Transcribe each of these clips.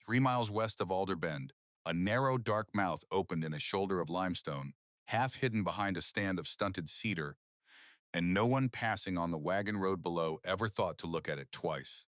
3 miles west of Alder Bend, a narrow, dark mouth opened in a shoulder of limestone, half hidden behind a stand of stunted cedar, and no one passing on the wagon road below ever thought to look at it twice.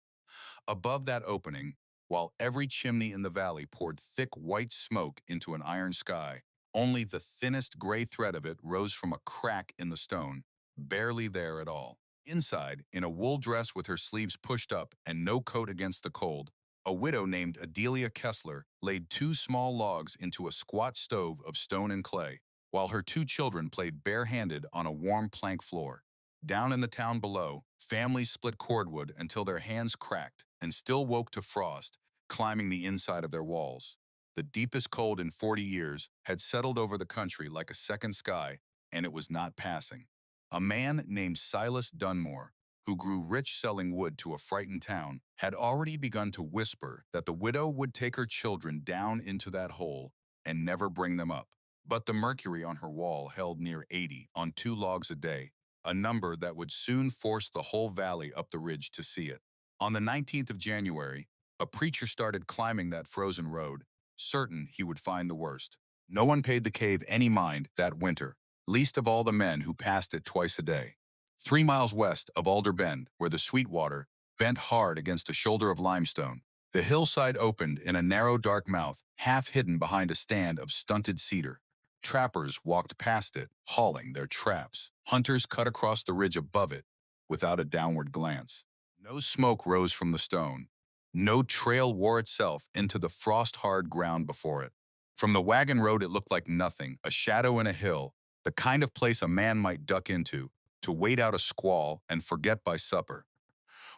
Above that opening, while every chimney in the valley poured thick white smoke into an iron sky, only the thinnest gray thread of it rose from a crack in the stone, barely there at all. Inside, in a wool dress with her sleeves pushed up and no coat against the cold, a widow named Adelia Kessler laid two small logs into a squat stove of stone and clay, while her two children played barehanded on a warm plank floor. Down in the town below, families split cordwood until their hands cracked and still woke to frost, climbing the inside of their walls. The deepest cold in 40 years had settled over the country like a second sky, and it was not passing. A man named Silas Dunmore, who grew rich selling wood to a frightened town, had already begun to whisper that the widow would take her children down into that hole and never bring them up. But the mercury on her wall held near 80 on 2 logs a day, a number that would soon force the whole valley up the ridge to see it. On the 19th of January, a preacher started climbing that frozen road, certain he would find the worst. No one paid the cave any mind that winter, least of all the men who passed it twice a day. 3 miles west of Alder Bend, where the Sweetwater bent hard against a shoulder of limestone, the hillside opened in a narrow dark mouth, half hidden behind a stand of stunted cedar. Trappers walked past it, hauling their traps. Hunters cut across the ridge above it without a downward glance. No smoke rose from the stone. No trail wore itself into the frost-hard ground before it. From the wagon road it looked like nothing, a shadow in a hill, the kind of place a man might duck into, to wait out a squall and forget by supper.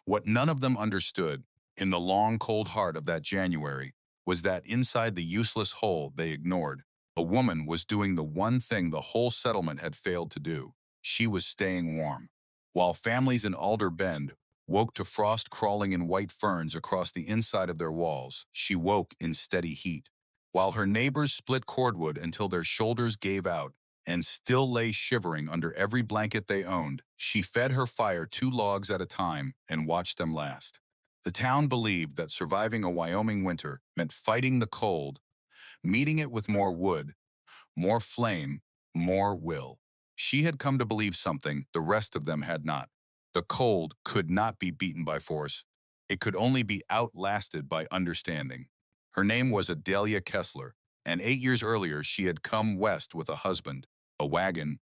What none of them understood, in the long cold heart of that January, was that inside the useless hole they ignored, a woman was doing the one thing the whole settlement had failed to do. She was staying warm. While families in Alder Bend woke to frost crawling in white ferns across the inside of their walls, she woke in steady heat. While her neighbors split cordwood until their shoulders gave out and still lay shivering under every blanket they owned, she fed her fire 2 logs at a time and watched them last. The town believed that surviving a Wyoming winter meant fighting the cold, meeting it with more wood, more flame, more will. She had come to believe something the rest of them had not. The cold could not be beaten by force. It could only be outlasted by understanding. Her name was Adelia Kessler, and 8 years earlier she had come west with a husband, a wagon,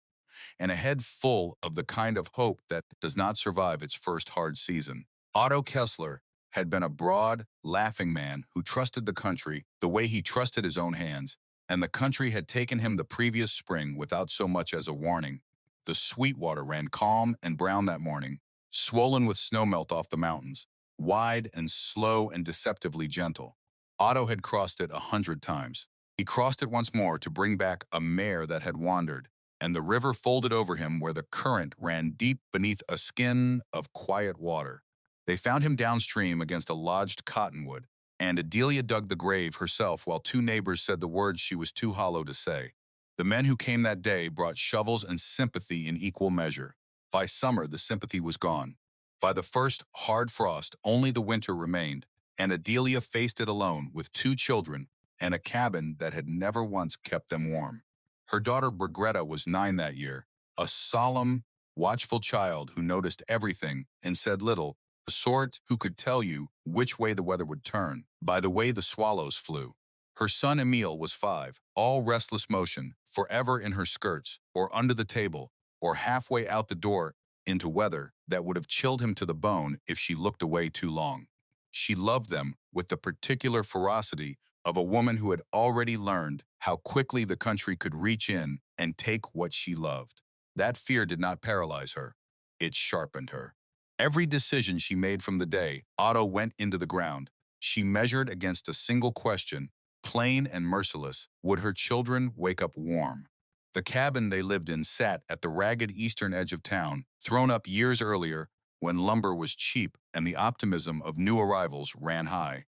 and a head full of the kind of hope that does not survive its first hard season. Otto Kessler had been a broad, laughing man who trusted the country the way he trusted his own hands, and the country had taken him the previous spring without so much as a warning. The Sweetwater ran calm and brown that morning, swollen with snowmelt off the mountains, wide and slow and deceptively gentle. Otto had crossed it 100 times. He crossed it once more to bring back a mare that had wandered, and the river folded over him where the current ran deep beneath a skin of quiet water. They found him downstream against a lodged cottonwood, and Adelia dug the grave herself while 2 neighbors said the words she was too hollow to say. The men who came that day brought shovels and sympathy in equal measure. By summer, the sympathy was gone. By the first hard frost, only the winter remained, and Adelia faced it alone with 2 children and a cabin that had never once kept them warm. Her daughter Brigretta was 9 that year, a solemn, watchful child who noticed everything and said little, the sort who could tell you which way the weather would turn by the way the swallows flew. Her son Emile was 5, all restless motion, forever in her skirts, or under the table, or halfway out the door into weather that would have chilled him to the bone if she looked away too long. She loved them with the particular ferocity of a woman who had already learned how quickly the country could reach in and take what she loved. That fear did not paralyze her. It sharpened her. Every decision she made from the day Otto went into the ground, she measured against a single question, plain and merciless: would her children wake up warm? The cabin they lived in sat at the ragged eastern edge of town, thrown up years earlier when lumber was cheap and the optimism of new arrivals ran high.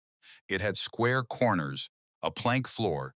It had square corners, a plank floor,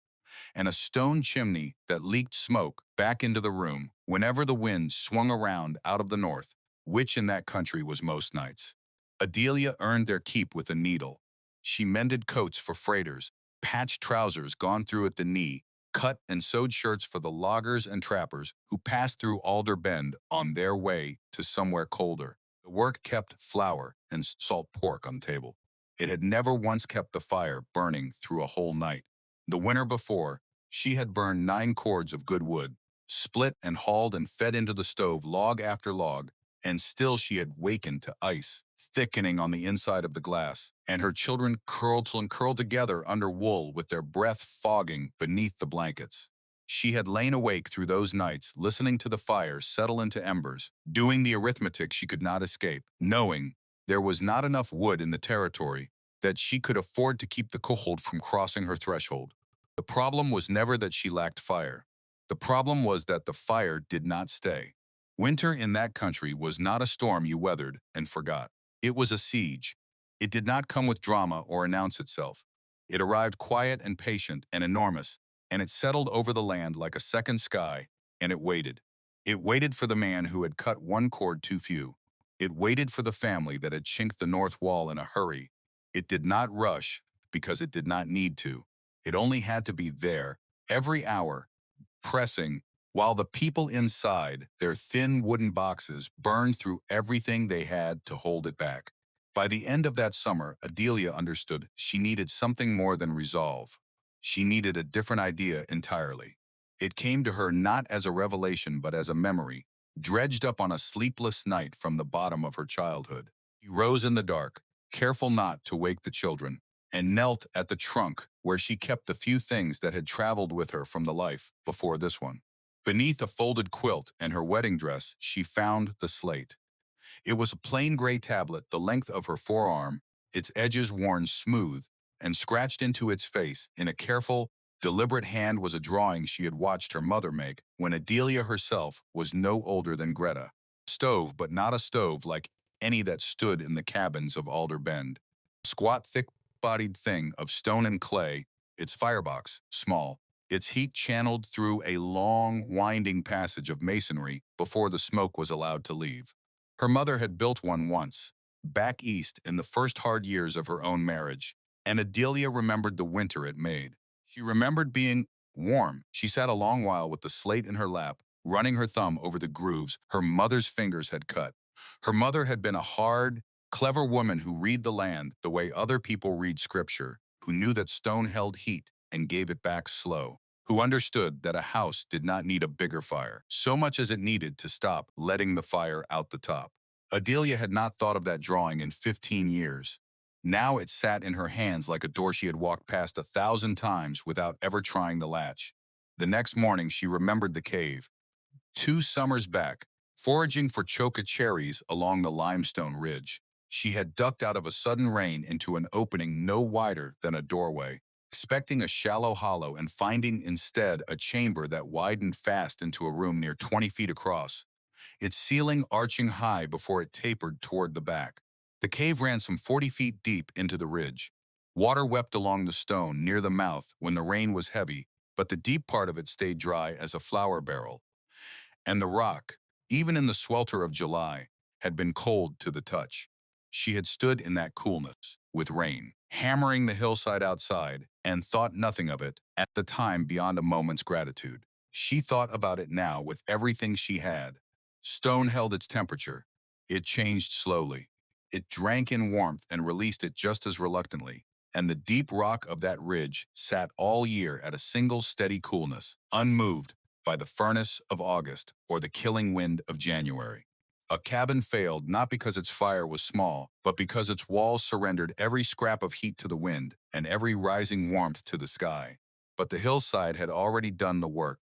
and a stone chimney that leaked smoke back into the room whenever the wind swung around out of the north, which in that country was most nights. Adelia earned their keep with a needle. She mended coats for freighters, patched trousers gone through at the knee, cut and sewed shirts for the loggers and trappers who passed through Alder Bend on their way to somewhere colder. The work kept flour and salt pork on the table. It had never once kept the fire burning through a whole night. The winter before, she had burned 9 cords of good wood, split and hauled and fed into the stove log after log, and still she had wakened to ice, thickening on the inside of the glass, and her children curled together under wool with their breath fogging beneath the blankets. She had lain awake through those nights, listening to the fire settle into embers, doing the arithmetic she could not escape, knowing there was not enough wood in the territory that she could afford to keep the cold from crossing her threshold. The problem was never that she lacked fire. The problem was that the fire did not stay. Winter in that country was not a storm you weathered and forgot. It was a siege. It did not come with drama or announce itself. It arrived quiet and patient and enormous, and it settled over the land like a second sky, and it waited. It waited for the man who had cut 1 cord too few. It waited for the family that had chinked the north wall in a hurry. It did not rush because it did not need to. It only had to be there, every hour, pressing, while the people inside their thin wooden boxes burned through everything they had to hold it back. By the end of that summer, Adelia understood she needed something more than resolve. She needed a different idea entirely. It came to her not as a revelation but as a memory, dredged up on a sleepless night from the bottom of her childhood. She rose in the dark, careful not to wake the children, and knelt at the trunk where she kept the few things that had traveled with her from the life before this one. Beneath a folded quilt and her wedding dress, she found the slate. It was a plain gray tablet the length of her forearm, its edges worn smooth, and scratched into its face in a careful, deliberate hand was a drawing she had watched her mother make when Adelia herself was no older than Greta. Stove, but not a stove like any that stood in the cabins of Alder Bend. Squat, thick-bodied thing of stone and clay, its firebox, small, its heat channeled through a long, winding passage of masonry before the smoke was allowed to leave. Her mother had built one once, back east in the first hard years of her own marriage, and Adelia remembered the winter it made. She remembered being warm. She sat a long while with the slate in her lap, running her thumb over the grooves her mother's fingers had cut. Her mother had been a hard, clever woman who read the land the way other people read scripture, who knew that stone held heat and gave it back slow, who understood that a house did not need a bigger fire, so much as it needed to stop letting the fire out the top. Adelia had not thought of that drawing in 15 years. Now it sat in her hands like a door she had walked past 1,000 times without ever trying the latch. The next morning she remembered the cave. 2 summers back, foraging for choka cherries along the limestone ridge, she had ducked out of a sudden rain into an opening no wider than a doorway, expecting a shallow hollow and finding instead a chamber that widened fast into a room near 20 feet across, its ceiling arching high before it tapered toward the back. The cave ran some 40 feet deep into the ridge. Water wept along the stone near the mouth when the rain was heavy, but the deep part of it stayed dry as a flour barrel. And the rock, even in the swelter of July, had been cold to the touch. She had stood in that coolness, with rain, hammering the hillside outside, and thought nothing of it at the time beyond a moment's gratitude. She thought about it now with everything she had. Stone held its temperature. It changed slowly. It drank in warmth and released it just as reluctantly, and the deep rock of that ridge sat all year at a single steady coolness, unmoved by the furnace of August or the killing wind of January. A cabin failed not because its fire was small, but because its walls surrendered every scrap of heat to the wind and every rising warmth to the sky. But the hillside had already done the work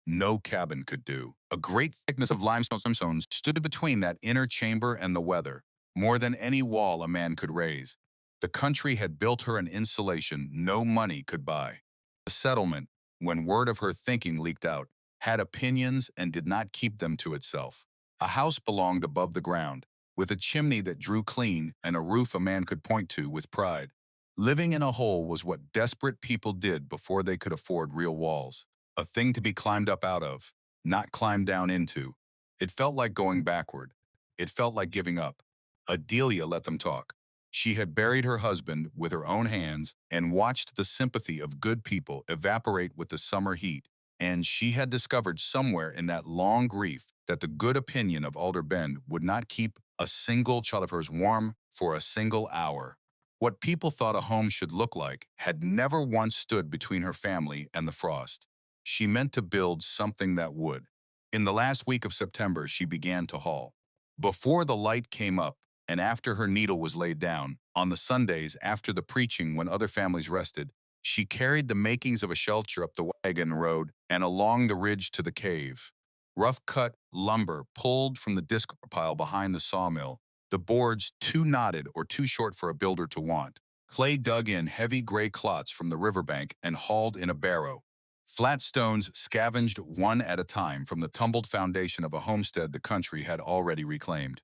no cabin could do. A great thickness of limestone stood between that inner chamber and the weather, more than any wall a man could raise. The country had built her an insulation no money could buy. The settlement, when word of her thinking leaked out, had opinions and did not keep them to itself. A house belonged above the ground, with a chimney that drew clean and a roof a man could point to with pride. Living in a hole was what desperate people did before they could afford real walls. A thing to be climbed up out of, not climbed down into. It felt like going backward. It felt like giving up. Adelia let them talk. She had buried her husband with her own hands and watched the sympathy of good people evaporate with the summer heat. And she had discovered somewhere in that long grief that the good opinion of Alder Bend would not keep a single child of hers warm for a single hour. What people thought a home should look like had never once stood between her family and the frost. She meant to build something that would. In the last week of September, she began to haul. Before the light came up and after her needle was laid down, on the Sundays after the preaching when other families rested, she carried the makings of a shelter up the wagon road and along the ridge to the cave. Rough-cut lumber pulled from the disc pile behind the sawmill, the boards too knotted or too short for a builder to want. Clay dug in heavy gray clots from the riverbank and hauled in a barrow. Flat stones scavenged one at a time from the tumbled foundation of a homestead the country had already reclaimed.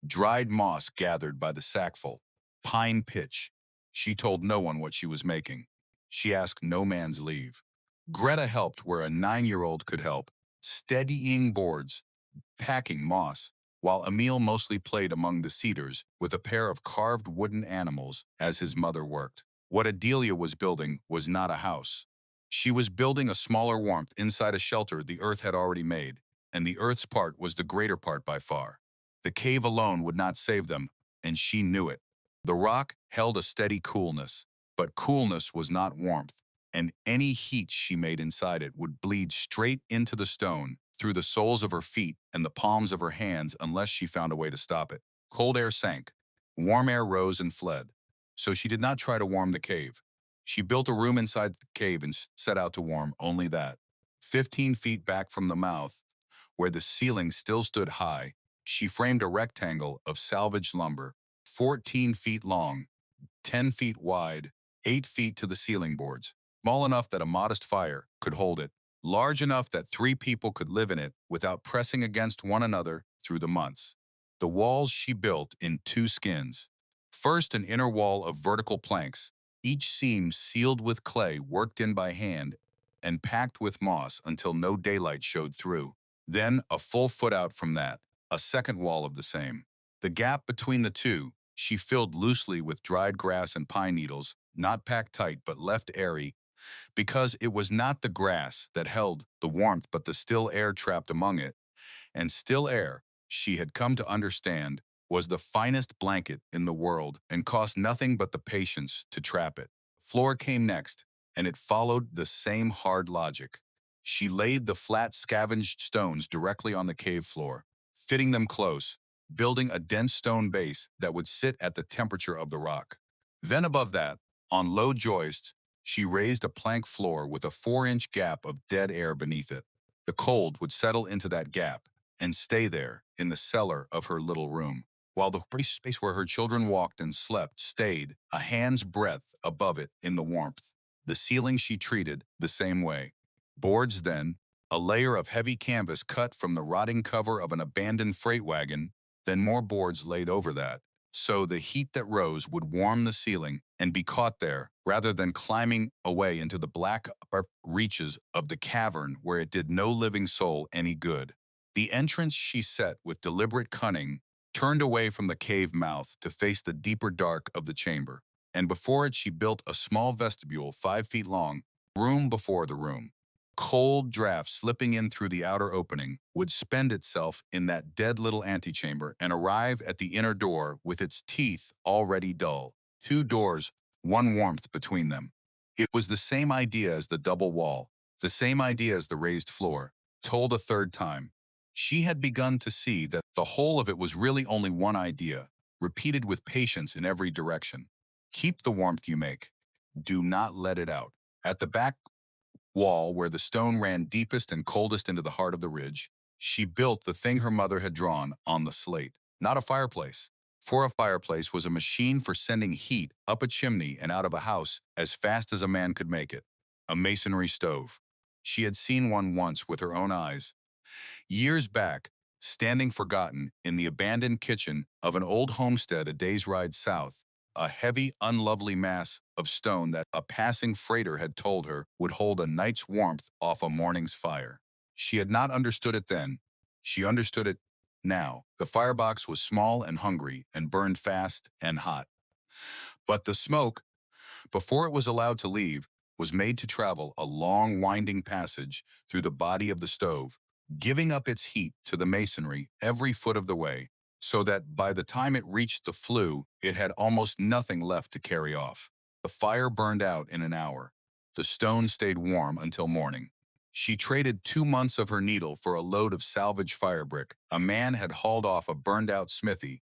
Dried moss gathered by the sackful. Pine pitch. She told no one what she was making. She asked no man's leave. Greta helped where a 9-year-old could help, steadying boards, packing moss, while Emil mostly played among the cedars with a pair of carved wooden animals as his mother worked. What Adelia was building was not a house. She was building a smaller warmth inside a shelter the earth had already made, and the earth's part was the greater part by far. The cave alone would not save them, and she knew it. The rock held a steady coolness, but coolness was not warmth, and any heat she made inside it would bleed straight into the stone, through the soles of her feet and the palms of her hands unless she found a way to stop it. Cold air sank. Warm air rose and fled. So she did not try to warm the cave. She built a room inside the cave and set out to warm only that. 15 feet back from the mouth, where the ceiling still stood high, she framed a rectangle of salvaged lumber, 14 feet long, 10 feet wide, 8 feet to the ceiling boards, small enough that a modest fire could hold it, large enough that 3 people could live in it without pressing against one another through the months. The walls she built in 2 skins. First, an inner wall of vertical planks, each seam sealed with clay worked in by hand and packed with moss until no daylight showed through. Then, a full foot out from that, a second wall of the same. The gap between the two she filled loosely with dried grass and pine needles, not packed tight but left airy, because it was not the grass that held the warmth but the still air trapped among it. And still air, she had come to understand, was the finest blanket in the world and cost nothing but the patience to trap it. Floor came next, and it followed the same hard logic. She laid the flat scavenged stones directly on the cave floor, fitting them close, building a dense stone base that would sit at the temperature of the rock. Then above that, on low joists, she raised a plank floor with a 4-inch gap of dead air beneath it. The cold would settle into that gap and stay there in the cellar of her little room, while the free space where her children walked and slept stayed a hand's breadth above it in the warmth. The ceiling she treated the same way. Boards then, a layer of heavy canvas cut from the rotting cover of an abandoned freight wagon, then more boards laid over that, so the heat that rose would warm the ceiling and be caught there rather than climbing away into the black upper reaches of the cavern where it did no living soul any good. The entrance she set with deliberate cunning turned away from the cave mouth to face the deeper dark of the chamber, and before it she built a small vestibule 5 feet long, room before the room. Cold draft slipping in through the outer opening would spend itself in that dead little antechamber and arrive at the inner door with its teeth already dull. 2 doors, one warmth between them. It was the same idea as the double wall, the same idea as the raised floor, told a third time. She had begun to see that the whole of it was really only one idea, repeated with patience in every direction. Keep the warmth you make. Do not let it out. At the back wall, where the stone ran deepest and coldest into the heart of the ridge, she built the thing her mother had drawn on the slate. Not a fireplace. For a fireplace was a machine for sending heat up a chimney and out of a house as fast as a man could make it. A masonry stove. She had seen one once with her own eyes, years back, standing forgotten in the abandoned kitchen of an old homestead a day's ride south, a heavy, unlovely mass of stone that a passing freighter had told her would hold a night's warmth off a morning's fire. She had not understood it then. She understood it now. The firebox was small and hungry and burned fast and hot. But the smoke, before it was allowed to leave, was made to travel a long winding passage through the body of the stove, giving up its heat to the masonry every foot of the way, so that by the time it reached the flue, it had almost nothing left to carry off. The fire burned out in an hour. The stone stayed warm until morning. She traded 2 months of her needle for a load of salvage fire brick. A man had hauled off a burned-out smithy,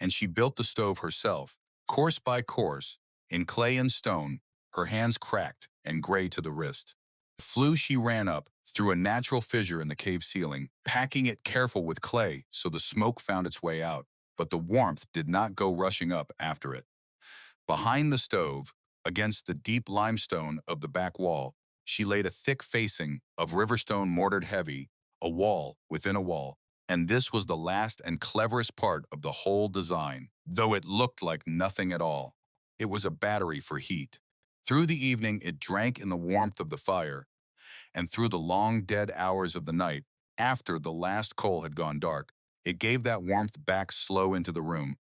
and she built the stove herself, course by course, in clay and stone, her hands cracked and gray to the wrist. The flue she ran up through a natural fissure in the cave ceiling, packing it careful with clay so the smoke found its way out, but the warmth did not go rushing up after it. Behind the stove, against the deep limestone of the back wall, she laid a thick facing of riverstone mortared heavy, a wall within a wall, and this was the last and cleverest part of the whole design, though it looked like nothing at all. It was a battery for heat. Through the evening it drank in the warmth of the fire, and through the long dead hours of the night, after the last coal had gone dark, it gave that warmth back slow into the room,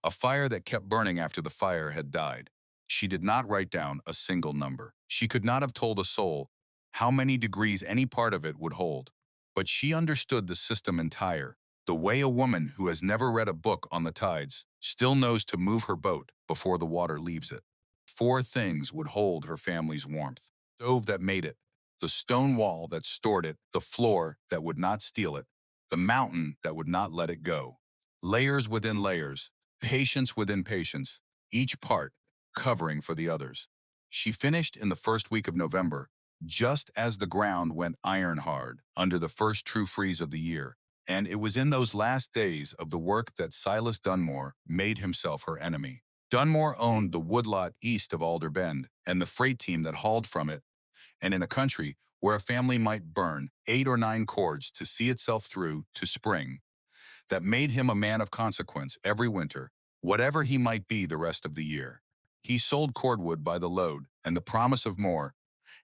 a fire that kept burning after the fire had died. She did not write down a single number. She could not have told a soul how many degrees any part of it would hold. But she understood the system entire, the way a woman who has never read a book on the tides still knows to move her boat before the water leaves it. Four things would hold her family's warmth: the stove that made it, the stone wall that stored it, the floor that would not steal it, the mountain that would not let it go. Layers within layers, patience within patience, each part covering for the others. She finished in the first week of November, just as the ground went iron hard under the first true freeze of the year, and it was in those last days of the work that Silas Dunmore made himself her enemy. Dunmore owned the woodlot east of Alder Bend and the freight team that hauled from it, and in a country where a family might burn 8 or 9 cords to see itself through to spring, that made him a man of consequence every winter, whatever he might be the rest of the year. He sold cordwood by the load and the promise of more,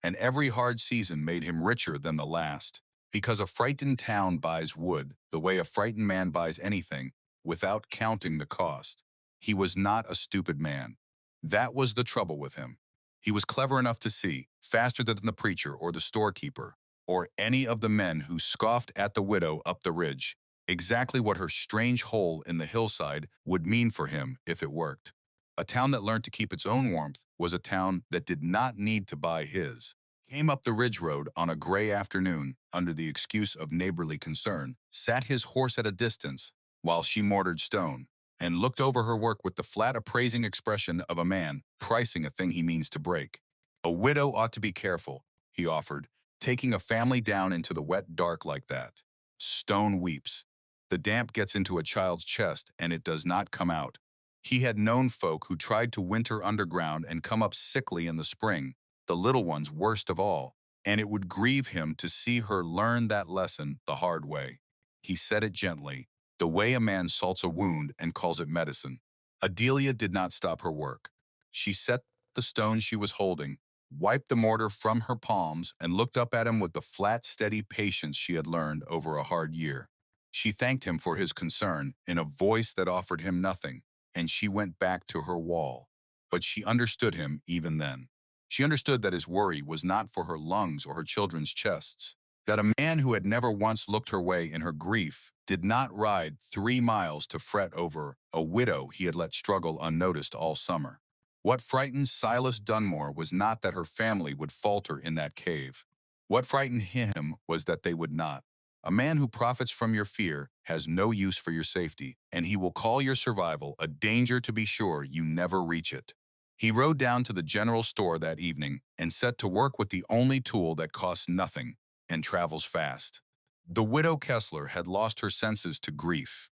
and every hard season made him richer than the last, because a frightened town buys wood the way a frightened man buys anything, without counting the cost. He was not a stupid man. That was the trouble with him. He was clever enough to see, faster than the preacher or the storekeeper, or any of the men who scoffed at the widow up the ridge, exactly what her strange hole in the hillside would mean for him if it worked. A town that learned to keep its own warmth was a town that did not need to buy his. Came up the ridge road on a gray afternoon under the excuse of neighborly concern, sat his horse at a distance while she mortared stone, and looked over her work with the flat appraising expression of a man pricing a thing he means to break. A widow ought to be careful, he offered, taking a family down into the wet dark like that. Stone weeps. The damp gets into a child's chest and it does not come out. He had known folk who tried to winter underground and come up sickly in the spring, the little ones worst of all, and it would grieve him to see her learn that lesson the hard way. He said it gently, the way a man salts a wound and calls it medicine. Adelia did not stop her work. She set the stone she was holding, wiped the mortar from her palms, and looked up at him with the flat, steady patience she had learned over a hard year. She thanked him for his concern in a voice that offered him nothing, and she went back to her wall. But she understood him even then. She understood that his worry was not for her lungs or her children's chests, that a man who had never once looked her way in her grief did not ride 3 miles to fret over a widow he had let struggle unnoticed all summer. What frightened Silas Dunmore was not that her family would falter in that cave. What frightened him was that they would not. A man who profits from your fear has no use for your safety, and he will call your survival a danger to be sure you never reach it. He rode down to the general store that evening and set to work with the only tool that costs nothing and travels fast. The widow Kessler had lost her senses to grief.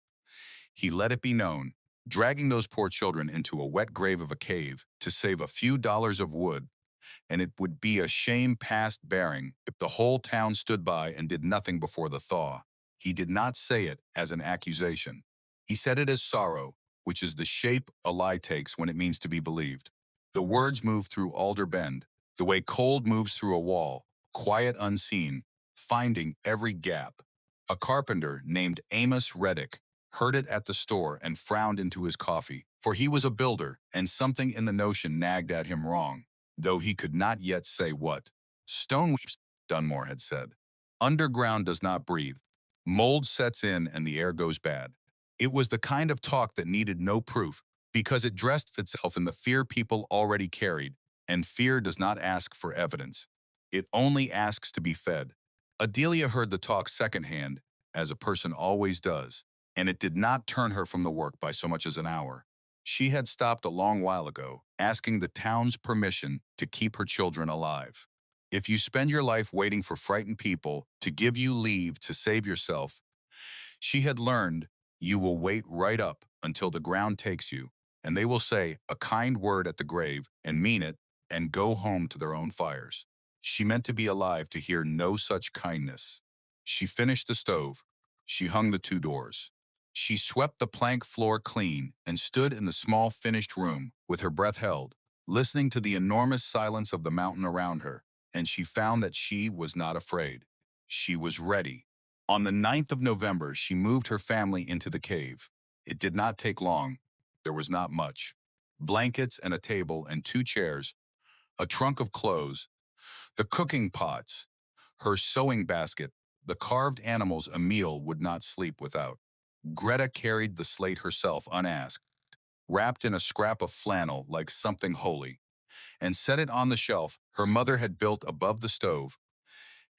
He let it be known, dragging those poor children into a wet grave of a cave to save a few dollars of wood, and it would be a shame past bearing if the whole town stood by and did nothing before the thaw. He did not say it as an accusation. He said it as sorrow, which is the shape a lie takes when it means to be believed. The words moved through Alder Bend, the way cold moves through a wall, quiet unseen, finding every gap. A carpenter named Amos Reddick heard it at the store and frowned into his coffee, for he was a builder, and something in the notion nagged at him wrong, though he could not yet say what. Stone weeps, Dunmore had said. Underground does not breathe. Mold sets in and the air goes bad. It was the kind of talk that needed no proof, because it dressed itself in the fear people already carried, and fear does not ask for evidence. It only asks to be fed. Adelia heard the talk secondhand, as a person always does, and it did not turn her from the work by so much as an hour. She had stopped a long while ago, asking the town's permission to keep her children alive. If you spend your life waiting for frightened people to give you leave to save yourself, she had learned, you will wait right up until the ground takes you, and they will say a kind word at the grave and mean it and go home to their own fires. She meant to be alive to hear no such kindness. She finished the stove. She hung the two doors. She swept the plank floor clean and stood in the small finished room with her breath held, listening to the enormous silence of the mountain around her, and she found that she was not afraid. She was ready. On the 9th of November, she moved her family into the cave. It did not take long. There was not much. Blankets and a table and two chairs, a trunk of clothes, the cooking pots, her sewing basket, the carved animals Emil would not sleep without. Greta carried the slate herself unasked, wrapped in a scrap of flannel like something holy, and set it on the shelf her mother had built above the stove,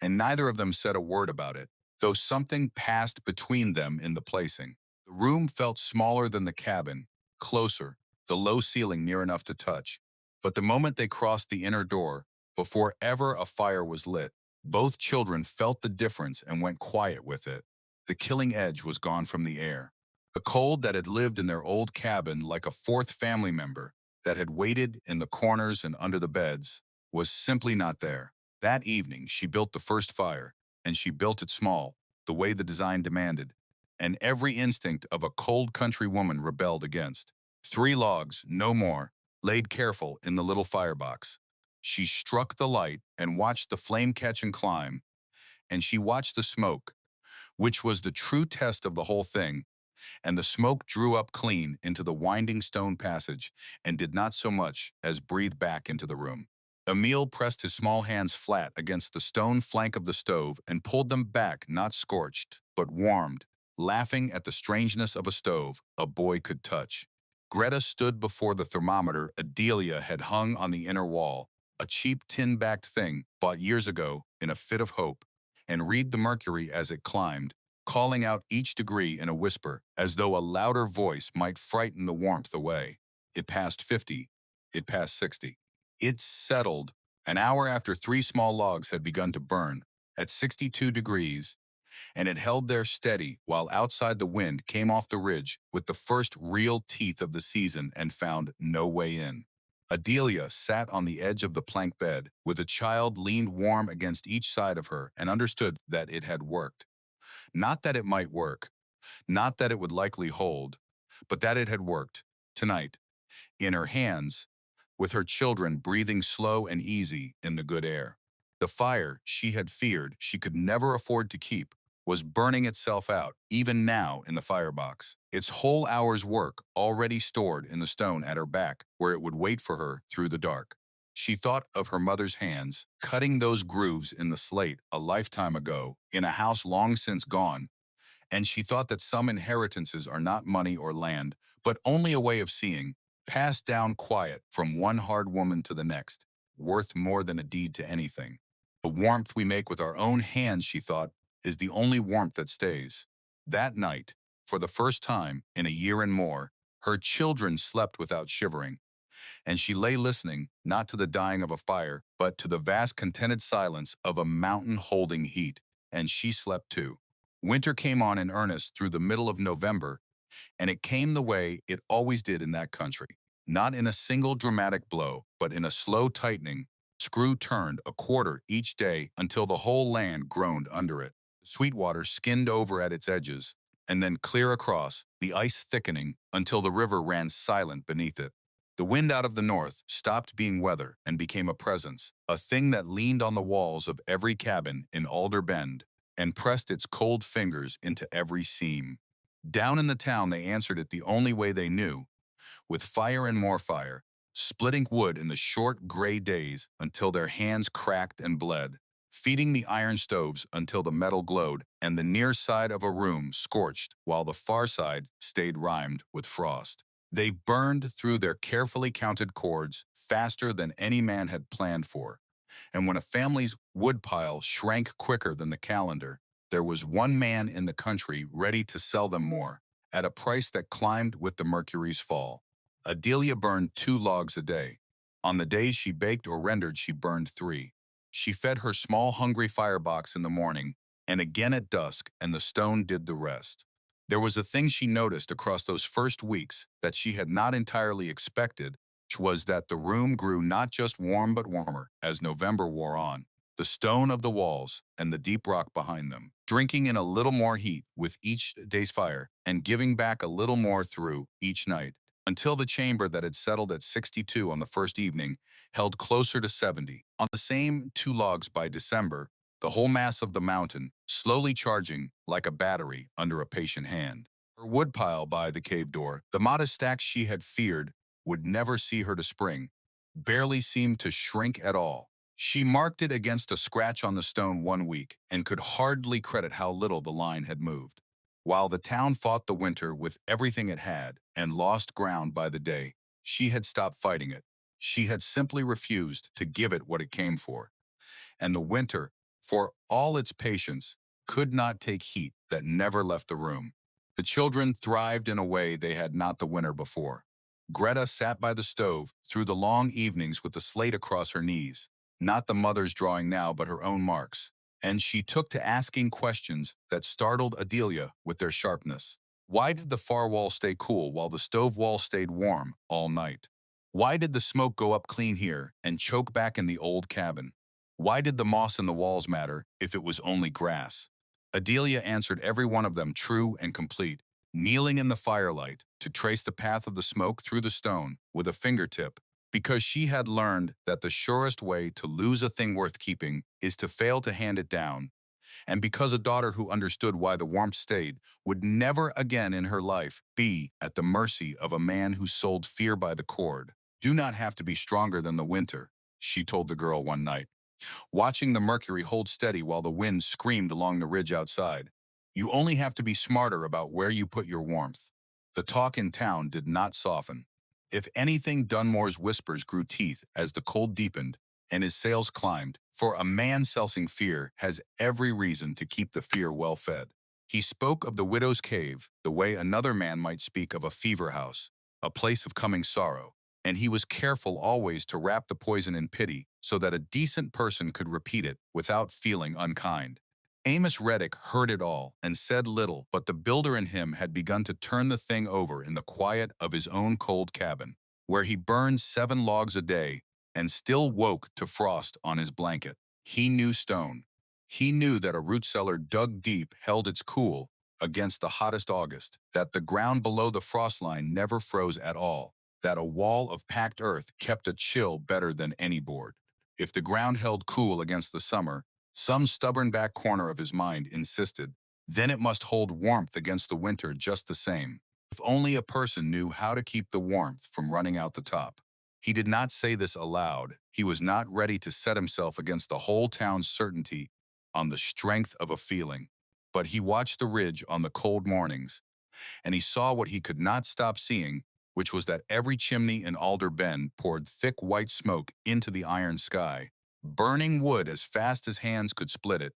and neither of them said a word about it, though something passed between them in the placing. The room felt smaller than the cabin, closer, the low ceiling near enough to touch. But the moment they crossed the inner door, before ever a fire was lit, both children felt the difference and went quiet with it. The killing edge was gone from the air. The cold that had lived in their old cabin like a fourth family member, that had waited in the corners and under the beds, was simply not there. That evening, she built the first fire, and she built it small, the way the design demanded, and every instinct of a cold country woman rebelled against. 3 logs, no more, laid careful in the little firebox. She struck the light and watched the flame catch and climb, and she watched the smoke, which was the true test of the whole thing, and the smoke drew up clean into the winding stone passage and did not so much as breathe back into the room. Emil pressed his small hands flat against the stone flank of the stove and pulled them back, not scorched, but warmed, laughing at the strangeness of a stove a boy could touch. Greta stood before the thermometer Adelia had hung on the inner wall, a cheap tin-backed thing bought years ago in a fit of hope, and read the mercury as it climbed, calling out each degree in a whisper, as though a louder voice might frighten the warmth away. It passed 50. It passed 60. It settled an hour after 3 small logs had begun to burn, at 62 degrees, and it held there steady while outside the wind came off the ridge with the first real teeth of the season and found no way in. Adelia sat on the edge of the plank bed, with a child leaned warm against each side of her, and understood that it had worked. Not that it might work, not that it would likely hold, but that it had worked, tonight, in her hands, with her children breathing slow and easy in the good air. The fire she had feared she could never afford to keep was burning itself out, even now in the firebox, its whole hour's work already stored in the stone at her back, where it would wait for her through the dark. She thought of her mother's hands, cutting those grooves in the slate a lifetime ago, in a house long since gone, and she thought that some inheritances are not money or land, but only a way of seeing, passed down quiet from one hard woman to the next, worth more than a deed to anything. The warmth we make with our own hands, she thought, is the only warmth that stays. That night, for the first time in a year and more, her children slept without shivering, and she lay listening, not to the dying of a fire, but to the vast contented silence of a mountain holding heat, and she slept too. Winter came on in earnest through the middle of November, and it came the way it always did in that country. Not in a single dramatic blow, but in a slow tightening. Screw turned a quarter each day until the whole land groaned under it. Sweetwater skinned over at its edges, and then clear across, the ice thickening until the river ran silent beneath it. The wind out of the north stopped being weather and became a presence, a thing that leaned on the walls of every cabin in Alder Bend and pressed its cold fingers into every seam. Down in the town, they answered it the only way they knew, with fire and more fire, splitting wood in the short gray days until their hands cracked and bled, feeding the iron stoves until the metal glowed and the near side of a room scorched while the far side stayed rimed with frost. They burned through their carefully counted cords faster than any man had planned for, and when a family's woodpile shrank quicker than the calendar, there was one man in the country ready to sell them more, at a price that climbed with the mercury's fall. Adelia burned 2 logs a day. On the days she baked or rendered, she burned 3. She fed her small hungry firebox in the morning, and again at dusk, and the stone did the rest. There was a thing she noticed across those first weeks that she had not entirely expected, which was that the room grew not just warm but warmer as November wore on. The stone of the walls and the deep rock behind them, drinking in a little more heat with each day's fire and giving back a little more through each night, until the chamber that had settled at 62 on the first evening held closer to 70. On the same 2 logs by December, the whole mass of the mountain, slowly charging like a battery under a patient hand. Her woodpile by the cave door, the modest stack she had feared would never see her to spring, barely seemed to shrink at all. She marked it against a scratch on the stone one week and could hardly credit how little the line had moved. While the town fought the winter with everything it had and lost ground by the day, she had stopped fighting it. She had simply refused to give it what it came for. And the winter, for all its patience, could not take heat that never left the room. The children thrived in a way they had not the winter before. Greta sat by the stove through the long evenings with the slate across her knees, not the mother's drawing now but her own marks, and she took to asking questions that startled Adelia with their sharpness. Why did the far wall stay cool while the stove wall stayed warm all night? Why did the smoke go up clean here and choke back in the old cabin? Why did the moss in the walls matter if it was only grass? Adelia answered every one of them true and complete, kneeling in the firelight to trace the path of the smoke through the stone with a fingertip, because she had learned that the surest way to lose a thing worth keeping is to fail to hand it down, and because a daughter who understood why the warmth stayed would never again in her life be at the mercy of a man who sold fear by the cord. Do not have to be stronger than the winter, she told the girl one night, watching the mercury hold steady while the wind screamed along the ridge outside. You only have to be smarter about where you put your warmth. The talk in town did not soften. If anything, Dunmore's whispers grew teeth as the cold deepened and his sails climbed, for a man sensing fear has every reason to keep the fear well fed. He spoke of the widow's cave the way another man might speak of a fever house, a place of coming sorrow, and he was careful always to wrap the poison in pity so that a decent person could repeat it without feeling unkind. Amos Reddick heard it all and said little, but the builder in him had begun to turn the thing over in the quiet of his own cold cabin, where he burned 7 logs a day and still woke to frost on his blanket. He knew stone. He knew that a root cellar dug deep held its cool against the hottest August, that the ground below the frost line never froze at all, that a wall of packed earth kept a chill better than any board. If the ground held cool against the summer, some stubborn back corner of his mind insisted, then it must hold warmth against the winter just the same. If only a person knew how to keep the warmth from running out the top. He did not say this aloud. He was not ready to set himself against the whole town's certainty on the strength of a feeling. But he watched the ridge on the cold mornings, and he saw what he could not stop seeing, which was that every chimney in Alder Bend poured thick white smoke into the iron sky, burning wood as fast as hands could split it,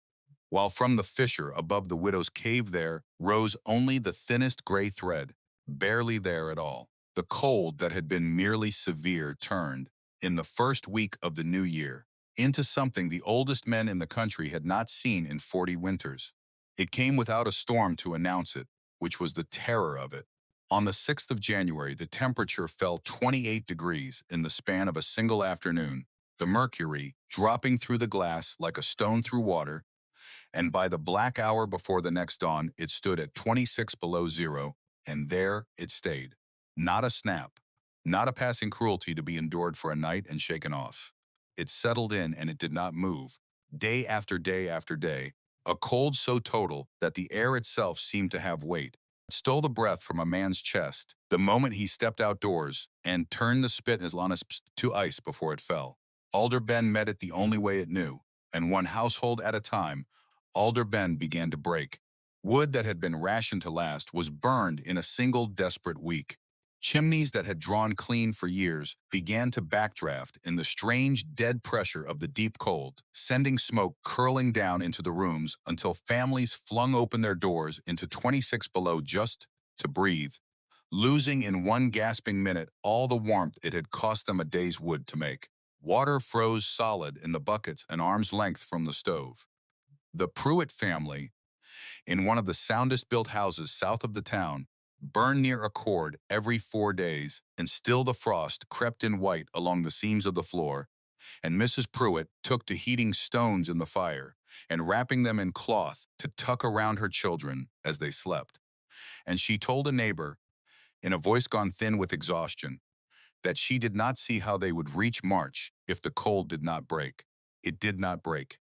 while from the fissure above the widow's cave there rose only the thinnest gray thread, barely there at all. The cold that had been merely severe turned, in the first week of the new year, into something the oldest men in the country had not seen in 40 winters. It came without a storm to announce it, which was the terror of it. On the 6th of January, the temperature fell 28 degrees in the span of a single afternoon, the mercury dropping through the glass like a stone through water, and by the black hour before the next dawn, it stood at 26 below zero, and there it stayed. Not a snap, not a passing cruelty to be endured for a night and shaken off. It settled in and it did not move, day after day after day, a cold so total that the air itself seemed to have weight, stole the breath from a man's chest the moment he stepped outdoors and turned the spit in his lawn to ice before it fell. Alder Bend met it the only way it knew, and one household at a time, Alder Bend began to break. Wood that had been rationed to last was burned in a single desperate week. Chimneys that had drawn clean for years began to backdraft in the strange, dead pressure of the deep cold, sending smoke curling down into the rooms until families flung open their doors into 26 below just to breathe, losing in one gasping minute all the warmth it had cost them a day's wood to make. Water froze solid in the buckets an arm's length from the stove. The Pruitt family, in one of the soundest built houses south of the town, burned near a cord every 4 days, and still the frost crept in white along the seams of the floor, and Mrs. Pruitt took to heating stones in the fire and wrapping them in cloth to tuck around her children as they slept. And she told a neighbor, in a voice gone thin with exhaustion, that she did not see how they would reach March if the cold did not break. It did not break.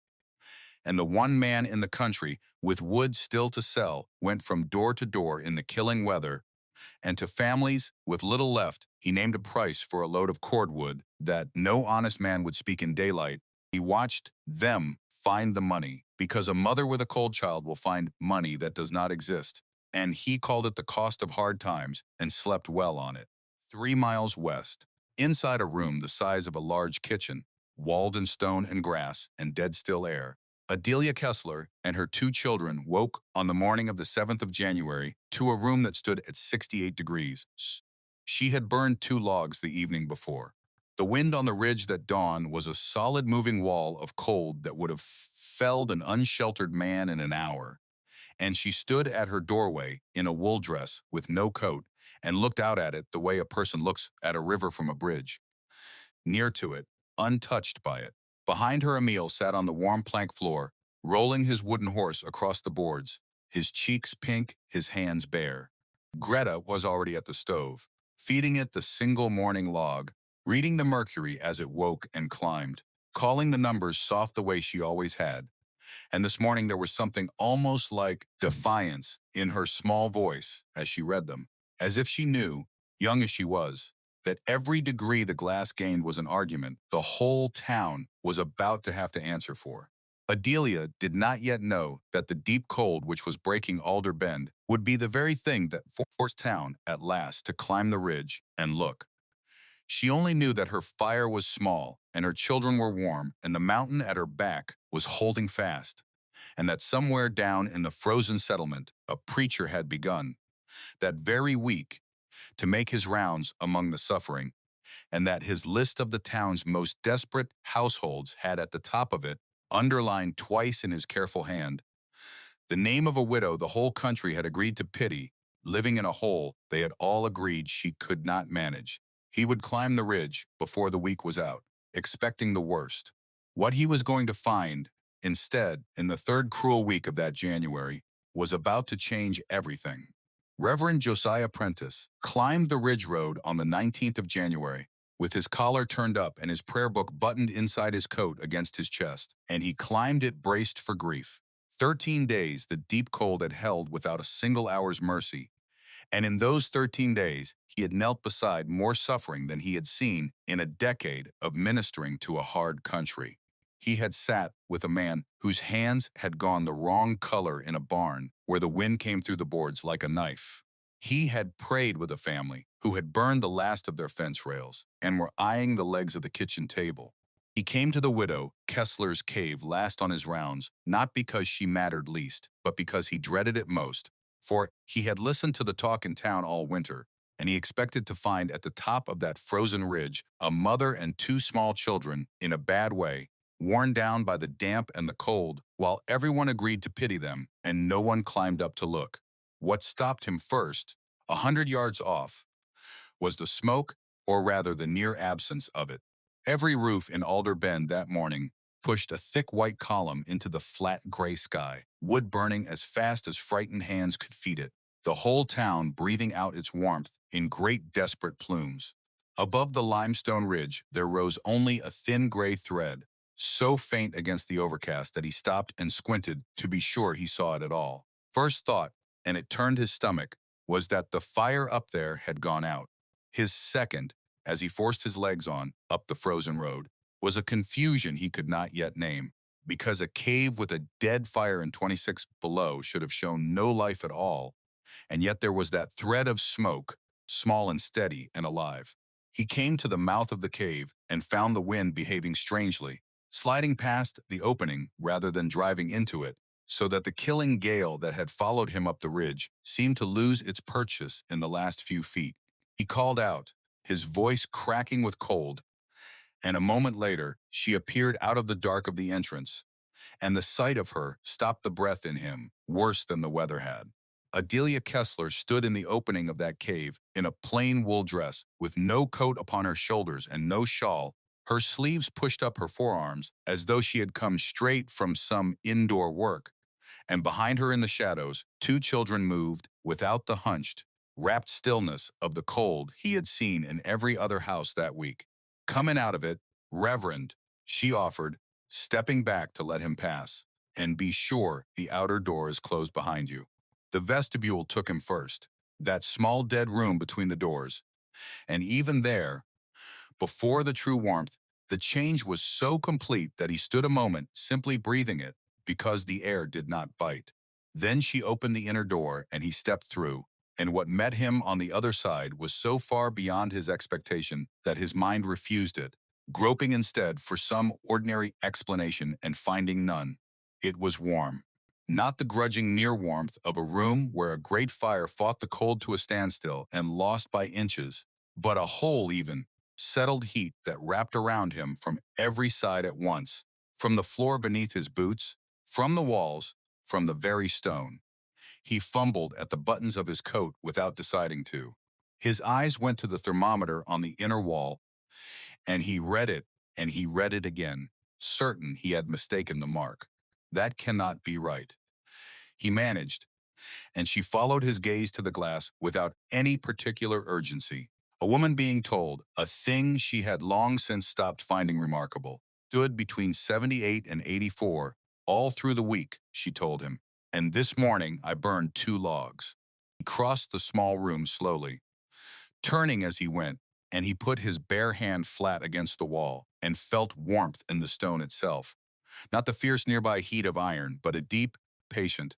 And the one man in the country, with wood still to sell, went from door to door in the killing weather, and to families with little left, he named a price for a load of cordwood that no honest man would speak in daylight. He watched them find the money, because a mother with a cold child will find money that does not exist. And he called it the cost of hard times and slept well on it. 3 miles west, inside a room the size of a large kitchen, walled in stone and grass and dead still air, Adelia Kessler and her 2 children woke on the morning of the 7th of January to a room that stood at 68 degrees. She had burned 2 logs the evening before. The wind on the ridge that dawn was a solid moving wall of cold that would have felled an unsheltered man in an hour. And she stood at her doorway in a wool dress with no coat and looked out at it the way a person looks at a river from a bridge. Near to it, untouched by it, behind her Emil sat on the warm plank floor, rolling his wooden horse across the boards, his cheeks pink, his hands bare. Greta was already at the stove, feeding it the single morning log, reading the mercury as it woke and climbed, calling the numbers soft the way she always had. And this morning there was something almost like defiance in her small voice as she read them, as if she knew, young as she was, that every degree the glass gained was an argument the whole town was about to have to answer for. Adelia did not yet know that the deep cold which was breaking Alder Bend would be the very thing that forced town at last to climb the ridge and look. She only knew that her fire was small and her children were warm and the mountain at her back was holding fast, and that somewhere down in the frozen settlement a preacher had begun, that very week, to make his rounds among the suffering, and that his list of the town's most desperate households had at the top of it, underlined twice in his careful hand, the name of a widow the whole country had agreed to pity, living in a hole they had all agreed she could not manage. He would climb the ridge before the week was out, expecting the worst. What he was going to find, instead, in the third cruel week of that January, was about to change everything. Reverend Josiah Prentice climbed the ridge road on the 19th of January, with his collar turned up and his prayer book buttoned inside his coat against his chest, and he climbed it braced for grief. 13 days the deep cold had held without a single hour's mercy, and in those 13 days he had knelt beside more suffering than he had seen in a decade of ministering to a hard country. He had sat with a man whose hands had gone the wrong color in a barn where the wind came through the boards like a knife. He had prayed with a family who had burned the last of their fence rails and were eyeing the legs of the kitchen table. He came to the widow Kessler's cave last on his rounds, not because she mattered least, but because he dreaded it most. For he had listened to the talk in town all winter, and he expected to find at the top of that frozen ridge a mother and 2 small children in a bad way, worn down by the damp and the cold, while everyone agreed to pity them, and no one climbed up to look. What stopped him first, 100 yards off, was the smoke, or rather the near absence of it. Every roof in Alder Bend that morning pushed a thick white column into the flat gray sky, wood burning as fast as frightened hands could feed it, the whole town breathing out its warmth in great desperate plumes. Above the limestone ridge there rose only a thin gray thread, so faint against the overcast that he stopped and squinted to be sure he saw it at all. First thought, and it turned his stomach, was that the fire up there had gone out. His second, as he forced his legs on up the frozen road, was a confusion he could not yet name, because a cave with a dead fire in 26 below should have shown no life at all, and yet there was that thread of smoke, small and steady and alive. He came to the mouth of the cave and found the wind behaving strangely, sliding past the opening rather than driving into it, so that the killing gale that had followed him up the ridge seemed to lose its purchase in the last few feet. He called out, his voice cracking with cold, and a moment later she appeared out of the dark of the entrance, and the sight of her stopped the breath in him worse than the weather had. Adelia Kessler stood in the opening of that cave in a plain wool dress, with no coat upon her shoulders and no shawl, her sleeves pushed up her forearms as though she had come straight from some indoor work, and behind her in the shadows, two children moved without the hunched, rapt stillness of the cold he had seen in every other house that week. Coming out of it, Reverend, she offered, stepping back to let him pass, and be sure the outer door is closed behind you. The vestibule took him first, that small dead room between the doors, and even there, before the true warmth, the change was so complete that he stood a moment simply breathing it, because the air did not bite. Then she opened the inner door and he stepped through, and what met him on the other side was so far beyond his expectation that his mind refused it, groping instead for some ordinary explanation and finding none. It was warm. Not the grudging near warmth of a room where a great fire fought the cold to a standstill and lost by inches, but a whole even, settled heat that wrapped around him from every side at once, from the floor beneath his boots, from the walls, from the very stone. He fumbled at the buttons of his coat without deciding to. His eyes went to the thermometer on the inner wall, and he read it, and he read it again, certain he had mistaken the mark. That cannot be right. He managed, and she followed his gaze to the glass without any particular urgency. A woman being told a thing she had long since stopped finding remarkable. Stood between 78 and 84 all through the week, she told him, and this morning I burned 2 logs. He crossed the small room slowly, turning as he went, and he put his bare hand flat against the wall and felt warmth in the stone itself. Not the fierce nearby heat of iron, but a deep, patient,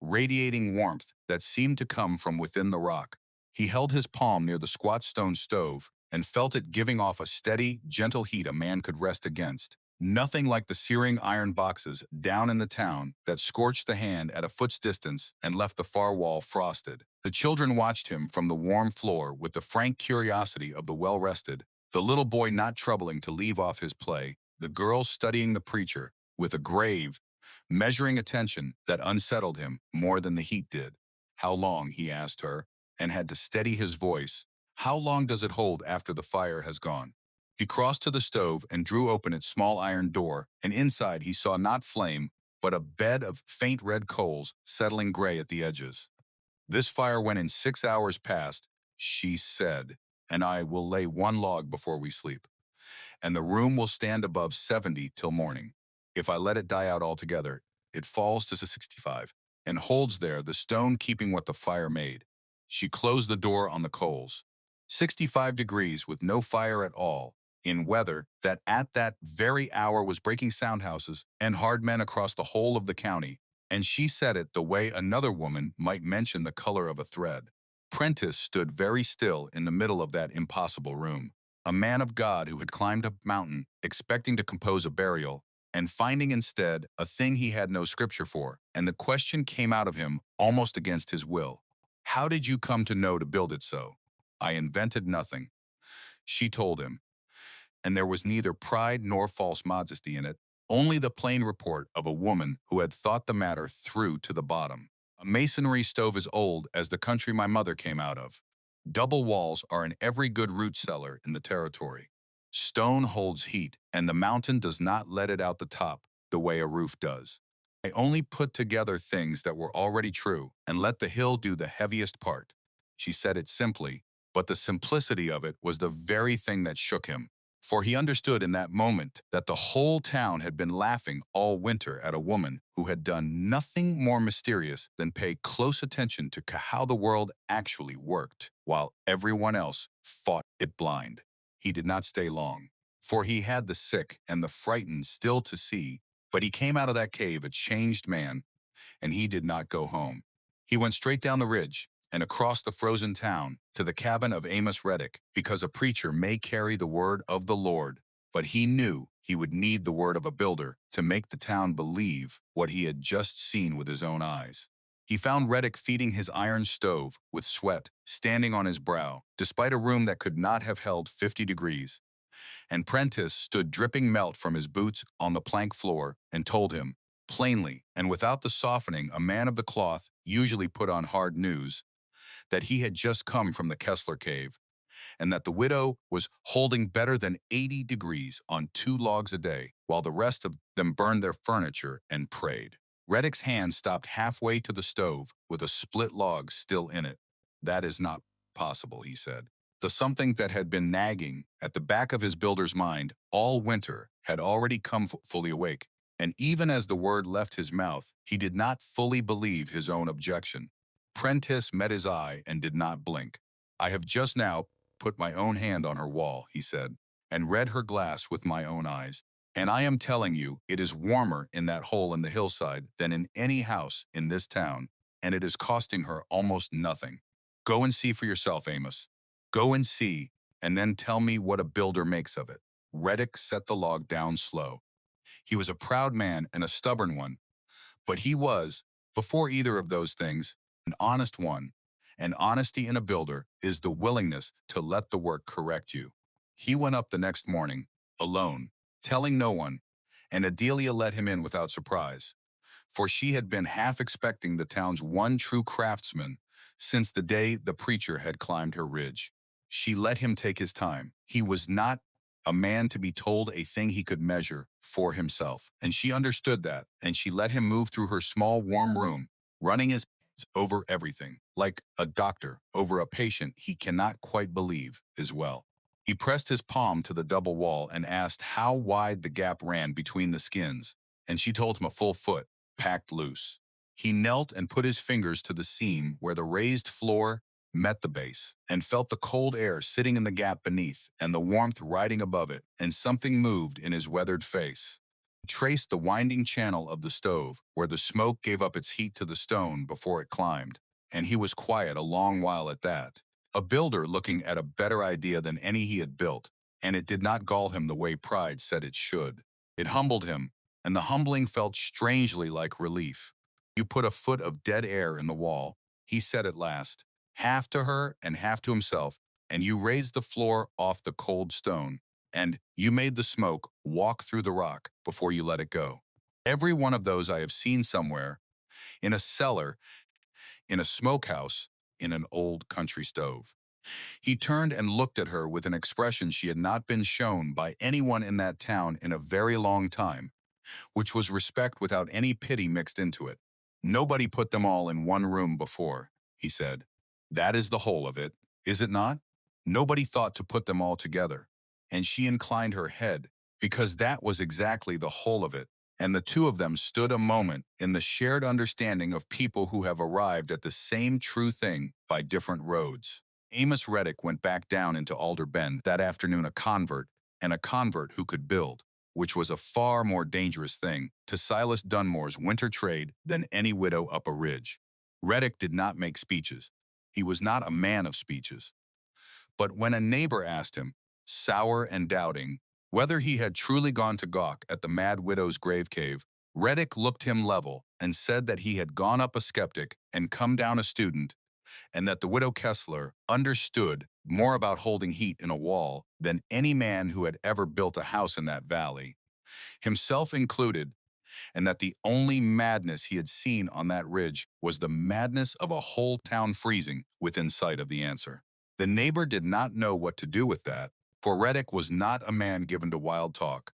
radiating warmth that seemed to come from within the rock. He held his palm near the squat stone stove and felt it giving off a steady, gentle heat a man could rest against. Nothing like the searing iron boxes down in the town that scorched the hand at a foot's distance and left the far wall frosted. The children watched him from the warm floor with the frank curiosity of the well-rested, the little boy not troubling to leave off his play, the girl studying the preacher with a grave, measuring attention that unsettled him more than the heat did. How long, he asked her, and had to steady his voice. How long does it hold after the fire has gone? He crossed to the stove and drew open its small iron door, and inside he saw not flame, but a bed of faint red coals settling gray at the edges. This fire went in 6 hours past, she said, and I will lay 1 log before we sleep, and the room will stand above 70 till morning. If I let it die out altogether, it falls to 65, and holds there the stone keeping what the fire made. She closed the door on the coals. 65 degrees with no fire at all, in weather that at that very hour was breaking soundhouses and hard men across the whole of the county, and she said it the way another woman might mention the color of a thread. Prentice stood very still in the middle of that impossible room. A man of God who had climbed a mountain, expecting to compose a burial, and finding instead a thing he had no scripture for, and the question came out of him almost against his will. How did you come to know to build it so? I invented nothing, she told him, and there was neither pride nor false modesty in it, only the plain report of a woman who had thought the matter through to the bottom. A masonry stove as old as the country my mother came out of. Double walls are in every good root cellar in the territory. Stone holds heat, and the mountain does not let it out the top the way a roof does. I only put together things that were already true and let the hill do the heaviest part. She said it simply, but the simplicity of it was the very thing that shook him. for he understood in that moment that the whole town had been laughing all winter at a woman who had done nothing more mysterious than pay close attention to how the world actually worked, while everyone else fought it blind. He did not stay long, for he had the sick and the frightened still to see, but he came out of that cave a changed man, and he did not go home. He went straight down the ridge and across the frozen town to the cabin of Amos Reddick, because a preacher may carry the word of the Lord, but he knew he would need the word of a builder to make the town believe what he had just seen with his own eyes. He found Reddick feeding his iron stove with sweat standing on his brow, despite a room that could not have held 50 degrees. And Prentice stood dripping melt from his boots on the plank floor and told him, plainly and without the softening a man of the cloth usually put on hard news, that he had just come from the Kessler cave, and that the widow was holding better than 80 degrees on 2 logs a day, while the rest of them burned their furniture and prayed. Reddick's hand stopped halfway to the stove with a split log still in it. That is not possible, he said. The something that had been nagging at the back of his builder's mind all winter had already come fully awake, and even as the word left his mouth, he did not fully believe his own objection. Prentice met his eye and did not blink. I have just now put my own hand on her wall, he said, and read her glass with my own eyes. And I am telling you, it is warmer in that hole in the hillside than in any house in this town, and it is costing her almost nothing. Go and see for yourself, Amos. Go and see, and then tell me what a builder makes of it. Reddick set the log down slow. He was a proud man and a stubborn one, but he was, before either of those things, an honest one, and honesty in a builder is the willingness to let the work correct you. He went up the next morning, alone, telling no one, and Adelia let him in without surprise, for she had been half expecting the town's one true craftsman since the day the preacher had climbed her ridge. She let him take his time. He was not a man to be told a thing he could measure for himself, and she understood that, and she let him move through her small, warm room, running his hands over everything, like a doctor over a patient he cannot quite believe is well. He pressed his palm to the double wall and asked how wide the gap ran between the skins, and she told him a full foot, packed loose. He knelt and put his fingers to the seam where the raised floor met the base, and felt the cold air sitting in the gap beneath and the warmth riding above it, and something moved in his weathered face. He traced the winding channel of the stove where the smoke gave up its heat to the stone before it climbed, and he was quiet a long while at that. A builder looking at a better idea than any he had built, and it did not gall him the way pride said it should. It humbled him, and the humbling felt strangely like relief. You put a foot of dead air in the wall, he said at last, half to her and half to himself, and you raised the floor off the cold stone, and you made the smoke walk through the rock before you let it go. Every one of those I have seen somewhere, in a cellar, in a smokehouse, in an old country stove. He turned and looked at her with an expression she had not been shown by anyone in that town in a very long time, which was respect without any pity mixed into it. Nobody put them all in one room before, he said. That is the whole of it, is it not? Nobody thought to put them all together. And she inclined her head, because that was exactly the whole of it. And the two of them stood a moment in the shared understanding of people who have arrived at the same true thing by different roads. Amos Reddick went back down into Alder Bend that afternoon a convert, and a convert who could build, which was a far more dangerous thing to Silas Dunmore's winter trade than any widow up a ridge. Reddick did not make speeches. He was not a man of speeches. But when a neighbor asked him, sour and doubting, whether he had truly gone to gawk at the mad widow's grave cave, Reddick looked him level and said that he had gone up a skeptic and come down a student, and that the widow Kessler understood more about holding heat in a wall than any man who had ever built a house in that valley, himself included, and that the only madness he had seen on that ridge was the madness of a whole town freezing within sight of the answer. The neighbor did not know what to do with that, for Reddick was not a man given to wild talk,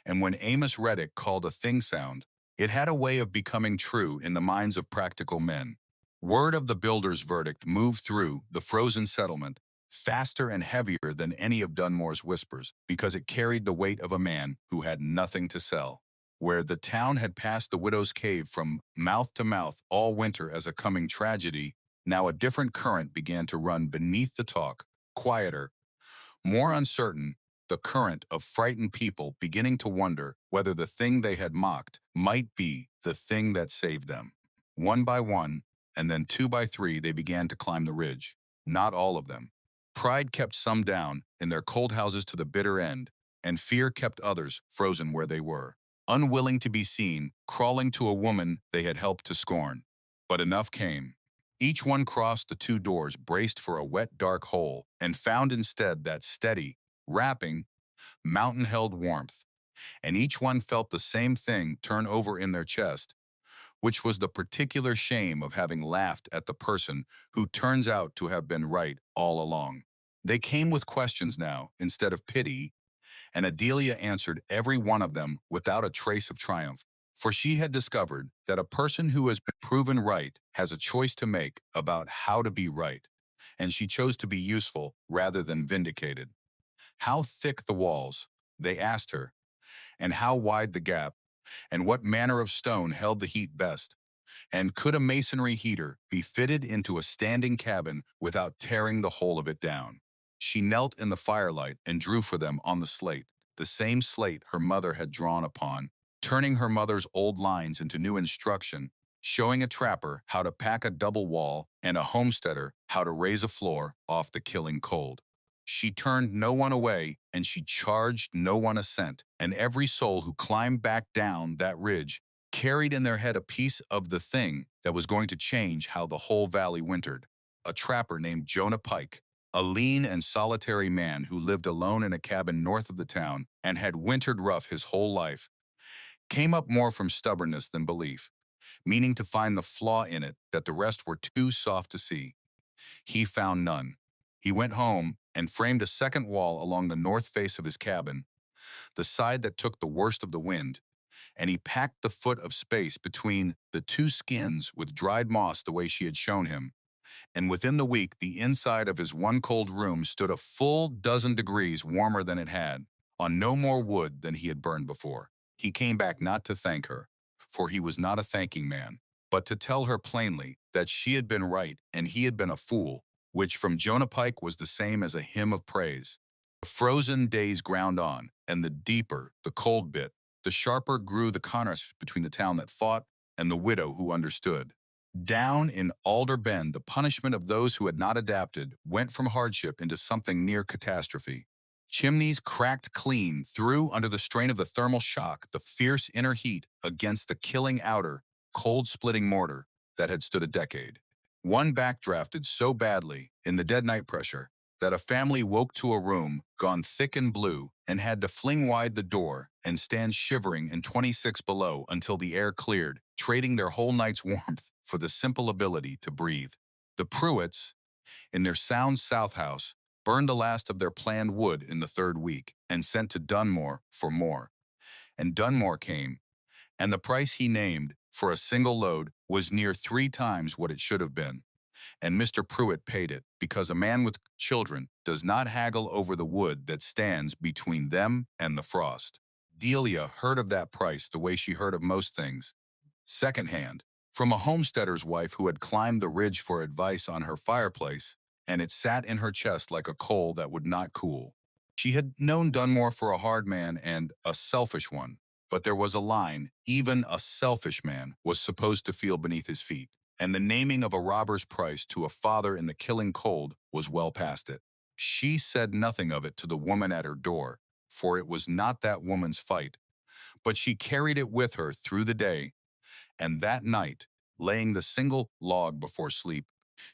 and when Amos Reddick called a thing sound, it had a way of becoming true in the minds of practical men. Word of the builder's verdict moved through the frozen settlement, faster and heavier than any of Dunmore's whispers, because it carried the weight of a man who had nothing to sell. Where the town had passed the widow's cave from mouth to mouth all winter as a coming tragedy, now a different current began to run beneath the talk, quieter, more uncertain, the current of frightened people beginning to wonder whether the thing they had mocked might be the thing that saved them. One by one, and then two by three, they began to climb the ridge. Not all of them. Pride kept some down in their cold houses to the bitter end, and fear kept others frozen where they were, unwilling to be seen, crawling to a woman they had helped to scorn. But enough came. Each one crossed the two doors, braced for a wet, dark hole, and found instead that steady, wrapping, mountain-held warmth. And each one felt the same thing turn over in their chest, which was the particular shame of having laughed at the person who turns out to have been right all along. They came with questions now, instead of pity, and Adelia answered every one of them without a trace of triumph, for she had discovered that a person who has been proven right has a choice to make about how to be right, and she chose to be useful rather than vindicated. How thick the walls, they asked her, and how wide the gap, and what manner of stone held the heat best, and could a masonry heater be fitted into a standing cabin without tearing the whole of it down? She knelt in the firelight and drew for them on the slate, the same slate her mother had drawn upon, turning her mother's old lines into new instruction, showing a trapper how to pack a double wall and a homesteader how to raise a floor off the killing cold. She turned no one away, and she charged no one a cent, and every soul who climbed back down that ridge carried in their head a piece of the thing that was going to change how the whole valley wintered. A trapper named Jonah Pike, a lean and solitary man who lived alone in a cabin north of the town and had wintered rough his whole life, came up more from stubbornness than belief, meaning to find the flaw in it that the rest were too soft to see. He found none. He went home and framed a second wall along the north face of his cabin, the side that took the worst of the wind, and he packed the foot of space between the two skins with dried moss the way she had shown him. And within the week, the inside of his one cold room stood a full dozen degrees warmer than it had, on no more wood than he had burned before. He came back not to thank her, for he was not a thanking man, but to tell her plainly that she had been right and he had been a fool, which from Jonah Pike was the same as a hymn of praise. The frozen days ground on, and the deeper the cold bit, the sharper grew the contrast between the town that fought and the widow who understood. Down in Alder Bend, the punishment of those who had not adapted went from hardship into something near catastrophe. Chimneys cracked clean through under the strain of the thermal shock, the fierce inner heat against the killing outer, cold-splitting mortar that had stood a decade. One backdrafted so badly in the dead night pressure that a family woke to a room gone thick and blue and had to fling wide the door and stand shivering in 26 below until the air cleared, trading their whole night's warmth for the simple ability to breathe. The Pruitts, in their sound south house, burned the last of their planned wood in the third week and sent to Dunmore for more. And Dunmore came, and the price he named for a single load was near 3 times what it should have been. And Mr. Pruitt paid it, because a man with children does not haggle over the wood that stands between them and the frost. Delia heard of that price the way she heard of most things, secondhand, from a homesteader's wife who had climbed the ridge for advice on her fireplace, and it sat in her chest like a coal that would not cool. She had known Dunmore for a hard man and a selfish one, but there was a line even a selfish man was supposed to feel beneath his feet, and the naming of a robber's price to a father in the killing cold was well past it. She said nothing of it to the woman at her door, for it was not that woman's fight, but she carried it with her through the day, and that night, laying the single log before sleep,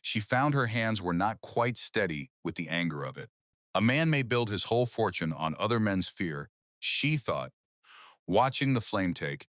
she found her hands were not quite steady with the anger of it. A man may build his whole fortune on other men's fear, she thought, watching the flame take,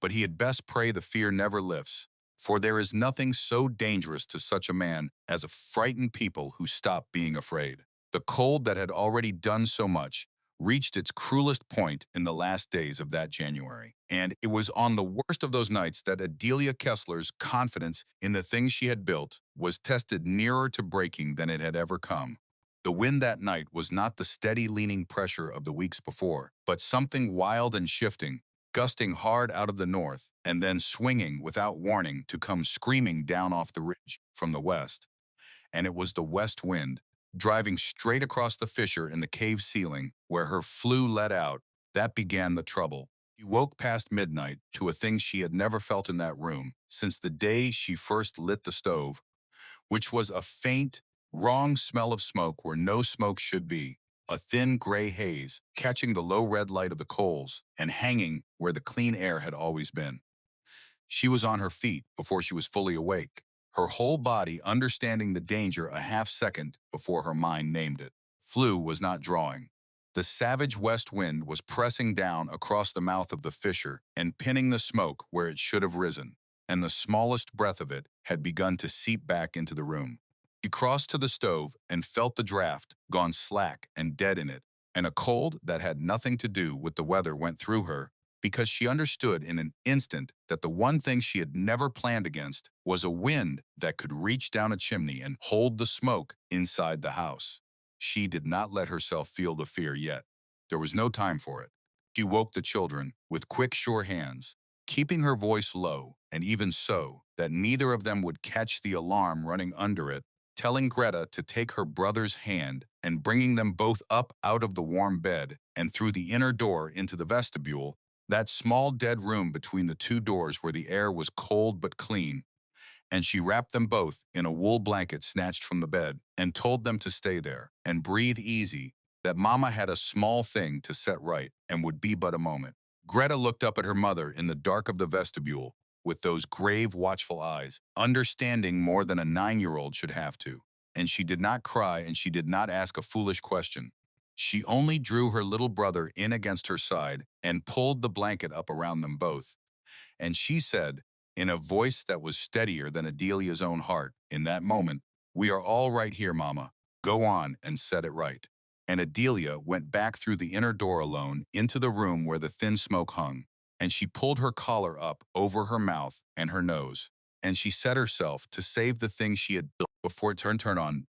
but he had best pray the fear never lifts, for there is nothing so dangerous to such a man as a frightened people who stop being afraid. The cold that had already done so much reached its cruelest point in the last days of that January, and it was on the worst of those nights that Adelia Kessler's confidence in the things she had built was tested nearer to breaking than it had ever come. The wind that night was not the steady leaning pressure of the weeks before, but something wild and shifting, gusting hard out of the north and then swinging without warning to come screaming down off the ridge from the west. And it was the west wind, driving straight across the fissure in the cave ceiling where her flue let out, that began the trouble. She woke past midnight to a thing she had never felt in that room since the day she first lit the stove, which was a faint, wrong smell of smoke where no smoke should be, a thin gray haze catching the low red light of the coals and hanging where the clean air had always been. She was on her feet before she was fully awake, her whole body understanding the danger a half second before her mind named it. Flue was not drawing. The savage west wind was pressing down across the mouth of the fissure and pinning the smoke where it should have risen, and the smallest breath of it had begun to seep back into the room. She crossed to the stove and felt the draft gone slack and dead in it, and a cold that had nothing to do with the weather went through her because she understood in an instant that the one thing she had never planned against was a wind that could reach down a chimney and hold the smoke inside the house. She did not let herself feel the fear yet. There was no time for it. She woke the children with quick, sure hands, keeping her voice low, and even so, that neither of them would catch the alarm running under it, telling Greta to take her brother's hand and bringing them both up out of the warm bed and through the inner door into the vestibule, that small dead room between the two doors where the air was cold but clean, and she wrapped them both in a wool blanket snatched from the bed and told them to stay there and breathe easy, that Mama had a small thing to set right and would be but a moment. Greta looked up at her mother in the dark of the vestibule with those grave, watchful eyes, understanding more than a 9-year-old should have to. And she did not cry and she did not ask a foolish question. She only drew her little brother in against her side and pulled the blanket up around them both. And she said, in a voice that was steadier than Adelia's own heart in that moment, "We are all right here, Mama. Go on and set it right." And Adelia went back through the inner door alone into the room where the thin smoke hung, and she pulled her collar up over her mouth and her nose, and she set herself to save the thing she had built before it turned on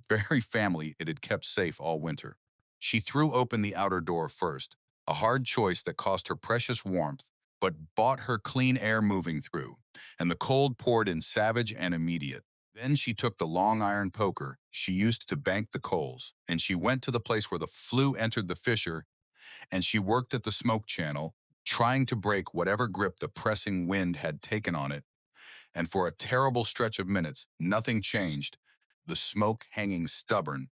very family it had kept safe all winter. She threw open the outer door first, a hard choice that cost her precious warmth but bought her clean air moving through, and the cold poured in savage and immediate. Then she took the long iron poker she used to bank the coals, and she went to the place where the flue entered the fissure, and she worked at the smoke channel, trying to break whatever grip the pressing wind had taken on it, and for a terrible stretch of minutes, nothing changed, the smoke hanging stubborn,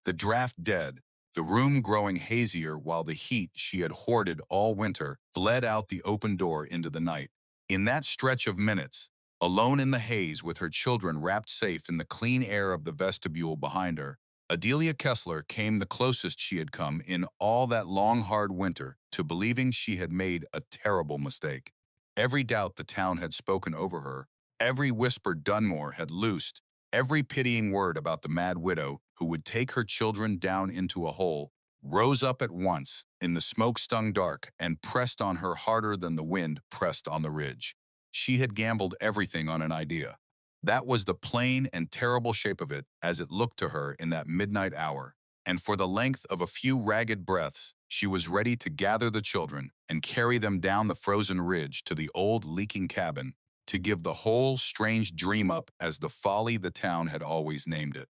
the draft dead, the room growing hazier while the heat she had hoarded all winter bled out the open door into the night. In that stretch of minutes, alone in the haze with her children wrapped safe in the clean air of the vestibule behind her, Adelia Kessler came the closest she had come in all that long hard winter to believing she had made a terrible mistake. Every doubt the town had spoken over her, every whisper Dunmore had loosed, every pitying word about the mad widow who would take her children down into a hole rose up at once in the smoke-stung dark and pressed on her harder than the wind pressed on the ridge. She had gambled everything on an idea. That was the plain and terrible shape of it as it looked to her in that midnight hour. And for the length of a few ragged breaths, she was ready to gather the children and carry them down the frozen ridge to the old leaking cabin, to give the whole strange dream up as the folly the town had always named it.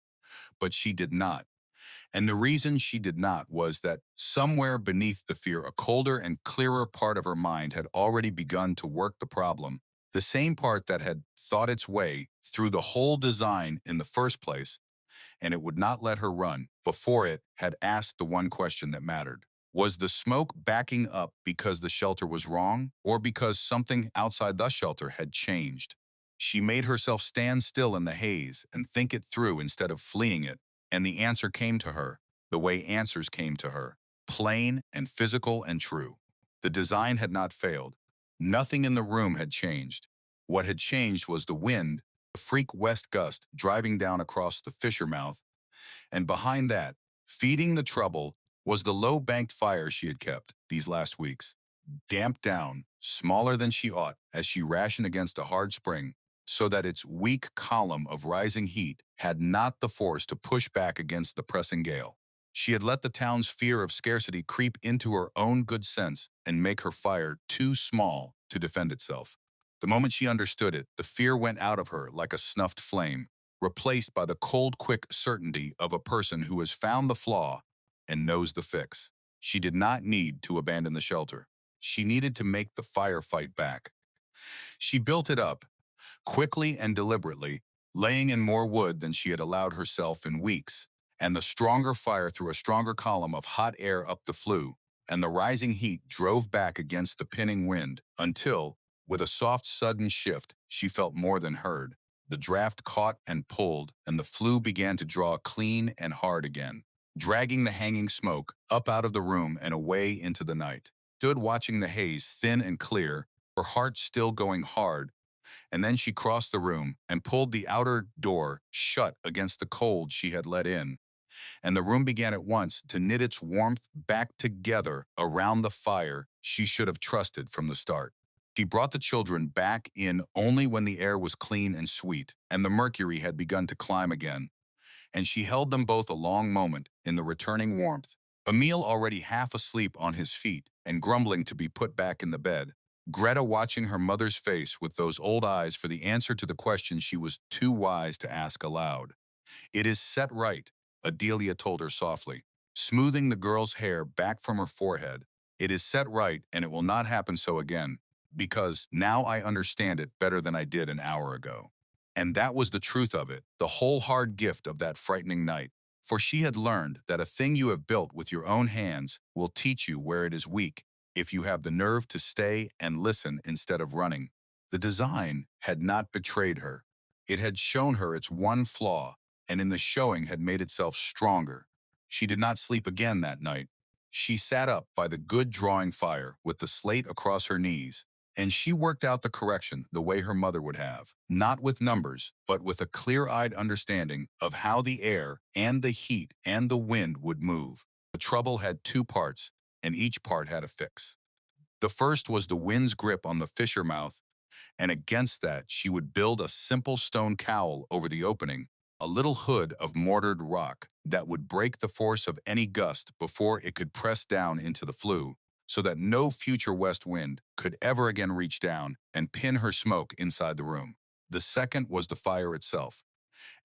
But she did not. And the reason she did not was that somewhere beneath the fear, a colder and clearer part of her mind had already begun to work the problem, the same part that had thought its way through the whole design in the first place, and it would not let her run before it had asked the one question that mattered. Was the smoke backing up because the shelter was wrong, or because something outside the shelter had changed? She made herself stand still in the haze and think it through instead of fleeing it, and the answer came to her, the way answers came to her, plain and physical and true. The design had not failed. Nothing in the room had changed. What had changed was the wind, a freak west gust driving down across the fissure mouth, and behind that, feeding the trouble, was the low-banked fire she had kept these last weeks, damped down, smaller than she ought, as she rationed against a hard spring, so that its weak column of rising heat had not the force to push back against the pressing gale. She had let the town's fear of scarcity creep into her own good sense and make her fire too small to defend itself. The moment she understood it, the fear went out of her like a snuffed flame, replaced by the cold, quick certainty of a person who has found the flaw and knows the fix. She did not need to abandon the shelter. She needed to make the fire fight back. She built it up, quickly and deliberately, laying in more wood than she had allowed herself in weeks, and the stronger fire threw a stronger column of hot air up the flue, and the rising heat drove back against the pinning wind until, with a soft sudden shift, she felt more than heard. The draft caught and pulled, and the flue began to draw clean and hard again, dragging the hanging smoke up out of the room and away into the night. Stood watching the haze thin and clear, her heart still going hard, and then she crossed the room and pulled the outer door shut against the cold she had let in, and the room began at once to knit its warmth back together around the fire she should have trusted from the start. She brought the children back in only when the air was clean and sweet, and the mercury had begun to climb again, and she held them both a long moment in the returning warmth. Emil already half asleep on his feet and grumbling to be put back in the bed. Greta watching her mother's face with those old eyes for the answer to the question she was too wise to ask aloud. "It is set right," Adelia told her softly, smoothing the girl's hair back from her forehead. "It is set right, and it will not happen so again, because now I understand it better than I did an hour ago." And that was the truth of it, the whole hard gift of that frightening night. For she had learned that a thing you have built with your own hands will teach you where it is weak, if you have the nerve to stay and listen instead of running. The design had not betrayed her. It had shown her its one flaw, and in the showing had made itself stronger. She did not sleep again that night. She sat up by the good drawing fire with the slate across her knees, and she worked out the correction the way her mother would have, not with numbers, but with a clear-eyed understanding of how the air and the heat and the wind would move. The trouble had two parts, and each part had a fix. The first was the wind's grip on the fissure mouth, and against that she would build a simple stone cowl over the opening, a little hood of mortared rock that would break the force of any gust before it could press down into the flue, so that no future west wind could ever again reach down and pin her smoke inside the room. The second was the fire itself,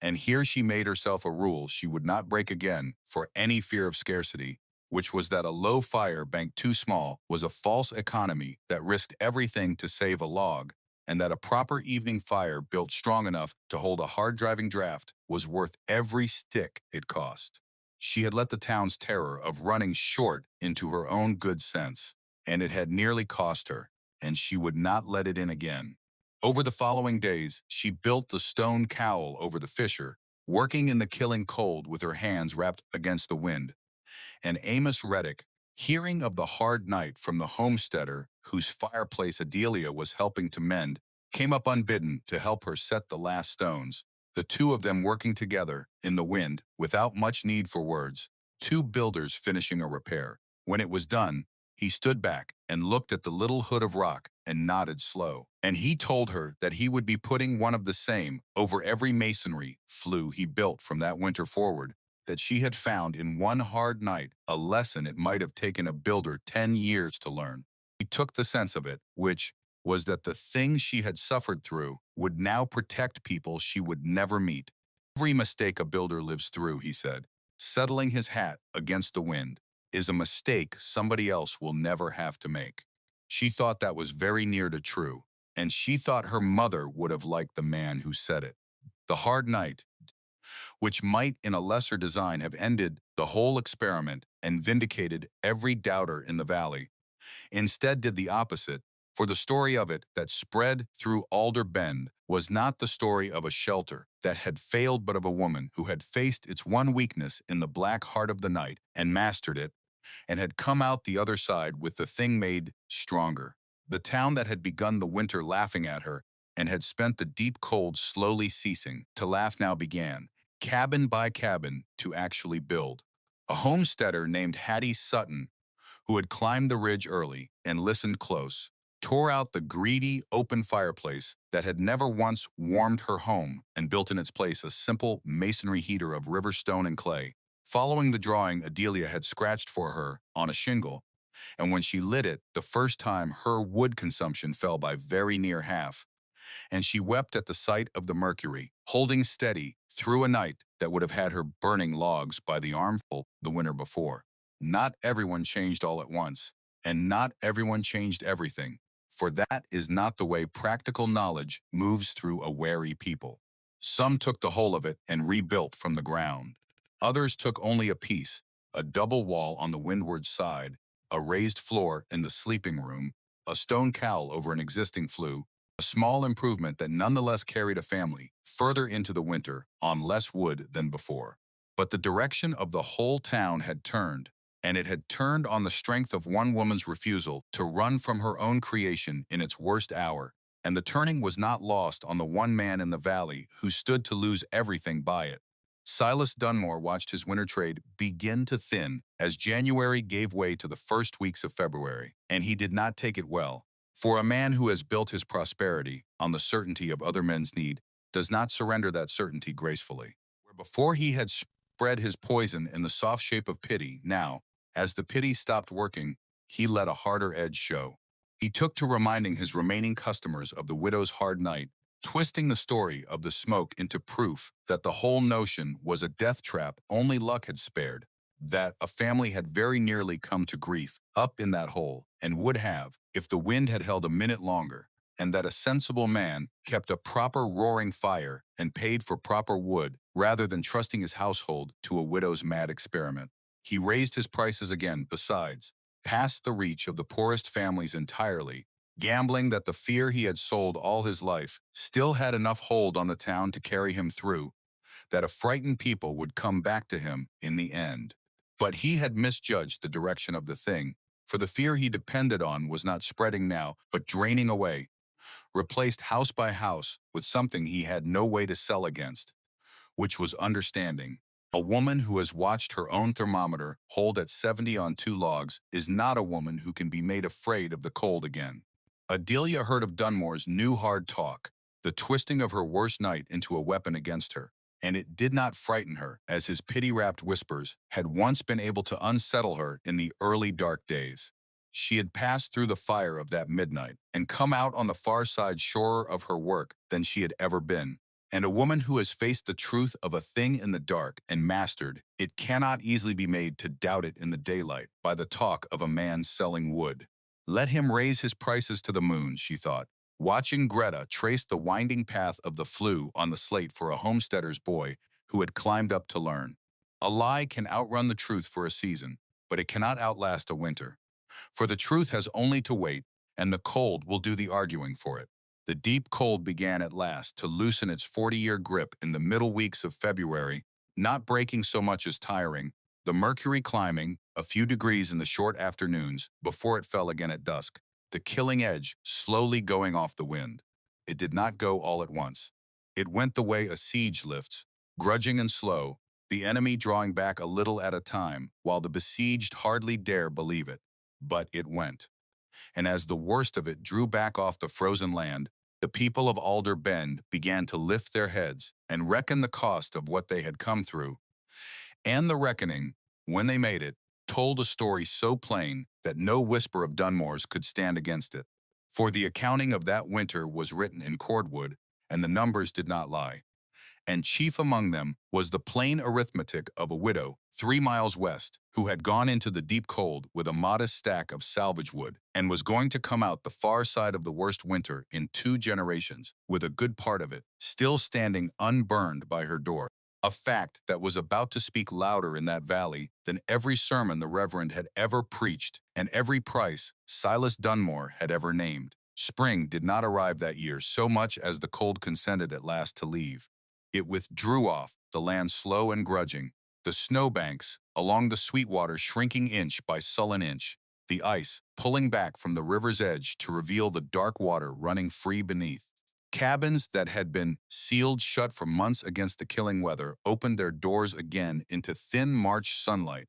and here she made herself a rule she would not break again for any fear of scarcity, which was that a low fire banked too small was a false economy that risked everything to save a log, and that a proper evening fire built strong enough to hold a hard-driving draft was worth every stick it cost. She had let the town's terror of running short into her own good sense, and it had nearly cost her, and she would not let it in again. Over the following days, she built the stone cowl over the fissure, working in the killing cold with her hands wrapped against the wind. And Amos Reddick, hearing of the hard night from the homesteader whose fireplace Adelia was helping to mend, came up unbidden to help her set the last stones, the two of them working together in the wind without much need for words, two builders finishing a repair. When it was done, he stood back and looked at the little hood of rock and nodded slow. And he told her that he would be putting one of the same over every masonry flue he built from that winter forward, that she had found in one hard night a lesson it might have taken a builder 10 years to learn. He took the sense of it, which was that the things she had suffered through would now protect people she would never meet. "Every mistake a builder lives through," he said, settling his hat against the wind, "is a mistake somebody else will never have to make." She thought that was very near to true, and she thought her mother would have liked the man who said it. The hard night, which might in a lesser design have ended the whole experiment and vindicated every doubter in the valley, instead did the opposite, for the story of it that spread through Alder Bend was not the story of a shelter that had failed, but of a woman who had faced its one weakness in the black heart of the night and mastered it, and had come out the other side with the thing made stronger. The town that had begun the winter laughing at her and had spent the deep cold slowly ceasing to laugh now began, cabin by cabin, to actually build. A homesteader named Hattie Sutton, who had climbed the ridge early and listened close, tore out the greedy, open fireplace that had never once warmed her home and built in its place a simple masonry heater of river stone and clay, following the drawing Adelia had scratched for her on a shingle. And when she lit it the first time, her wood consumption fell by very near half, and she wept at the sight of the mercury, holding steady through a night that would have had her burning logs by the armful the winter before. Not everyone changed all at once, and not everyone changed everything, for that is not the way practical knowledge moves through a wary people. Some took the whole of it and rebuilt from the ground. Others took only a piece, a double wall on the windward side, a raised floor in the sleeping room, a stone cowl over an existing flue, a small improvement that nonetheless carried a family further into the winter on less wood than before. But the direction of the whole town had turned, and it had turned on the strength of one woman's refusal to run from her own creation in its worst hour, and the turning was not lost on the one man in the valley who stood to lose everything by it. Silas Dunmore watched his winter trade begin to thin as January gave way to the first weeks of February, and he did not take it well. For a man who has built his prosperity on the certainty of other men's need does not surrender that certainty gracefully. Where before he had spread his poison in the soft shape of pity, now, as the pity stopped working, he let a harder edge show. He took to reminding his remaining customers of the widow's hard night, twisting the story of the smoke into proof that the whole notion was a death trap only luck had spared, that a family had very nearly come to grief up in that hole, and would have, if the wind had held a minute longer, and that a sensible man kept a proper roaring fire and paid for proper wood rather than trusting his household to a widow's mad experiment. He raised his prices again, besides, past the reach of the poorest families entirely, gambling that the fear he had sold all his life still had enough hold on the town to carry him through, that a frightened people would come back to him in the end. But he had misjudged the direction of the thing, for the fear he depended on was not spreading now, but draining away, replaced house by house with something he had no way to sell against, which was understanding. A woman who has watched her own thermometer hold at 70 on two logs is not a woman who can be made afraid of the cold again. Adelia heard of Dunmore's new hard talk, the twisting of her worst night into a weapon against her, and it did not frighten her, as his pity-wrapped whispers had once been able to unsettle her in the early dark days. She had passed through the fire of that midnight and come out on the far side surer of her work than she had ever been. And a woman who has faced the truth of a thing in the dark and mastered it cannot easily be made to doubt it in the daylight by the talk of a man selling wood. Let him raise his prices to the moon, she thought, watching Greta trace the winding path of the flue on the slate for a homesteader's boy who had climbed up to learn. A lie can outrun the truth for a season, but it cannot outlast a winter. For the truth has only to wait, and the cold will do the arguing for it. The deep cold began at last to loosen its 40-year grip in the middle weeks of February, not breaking so much as tiring, the mercury climbing a few degrees in the short afternoons before it fell again at dusk, the killing edge slowly going off the wind. It did not go all at once. It went the way a siege lifts, grudging and slow, the enemy drawing back a little at a time, while the besieged hardly dare believe it. But it went. And as the worst of it drew back off the frozen land, the people of Alder Bend began to lift their heads and reckon the cost of what they had come through. And the reckoning, when they made it, told a story so plain that no whisper of Dunmore's could stand against it. For the accounting of that winter was written in cordwood, and the numbers did not lie. And chief among them was the plain arithmetic of a widow 3 miles west who had gone into the deep cold with a modest stack of salvage wood and was going to come out the far side of the worst winter in 2 generations, with a good part of it still standing unburned by her door. A fact that was about to speak louder in that valley than every sermon the Reverend had ever preached and every price Silas Dunmore had ever named. Spring did not arrive that year so much as the cold consented at last to leave. It withdrew off, the land slow and grudging, the snowbanks along the Sweetwater shrinking inch by sullen inch, the ice pulling back from the river's edge to reveal the dark water running free beneath. Cabins that had been sealed shut for months against the killing weather opened their doors again into thin March sunlight,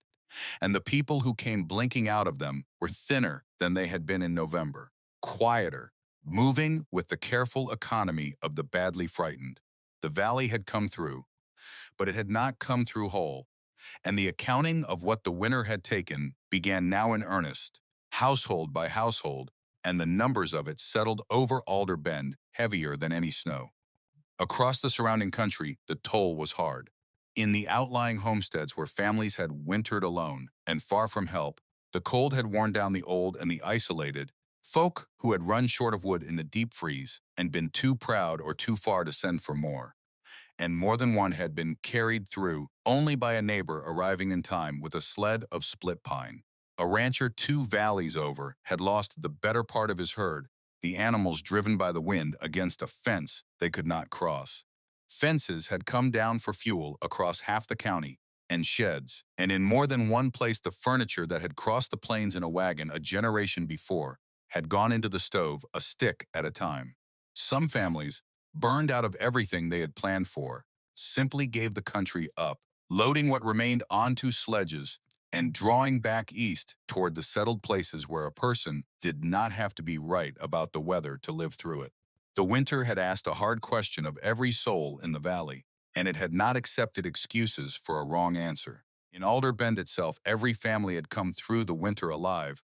and the people who came blinking out of them were thinner than they had been in November. quieter, moving with the careful economy of the badly frightened. The valley had come through, but it had not come through whole, and the accounting of what the winter had taken began now in earnest, household by household, and the numbers of it settled over Alder Bend heavier than any snow. Across the surrounding country, the toll was hard. In the outlying homesteads where families had wintered alone and far from help, the cold had worn down the old and the isolated, folk who had run short of wood in the deep freeze and been too proud or too far to send for more. And more than one had been carried through only by a neighbor arriving in time with a sled of split pine. A rancher 2 valleys over had lost the better part of his herd, the animals driven by the wind against a fence they could not cross. Fences had come down for fuel across half the county, and sheds, and in more than one place the furniture that had crossed the plains in a wagon a generation before had gone into the stove a stick at a time. Some families, burned out of everything they had planned for, simply gave the country up, loading what remained onto sledges and drawing back east toward the settled places where a person did not have to be right about the weather to live through it. The winter had asked a hard question of every soul in the valley, and it had not accepted excuses for a wrong answer. In Alder Bend itself, every family had come through the winter alive,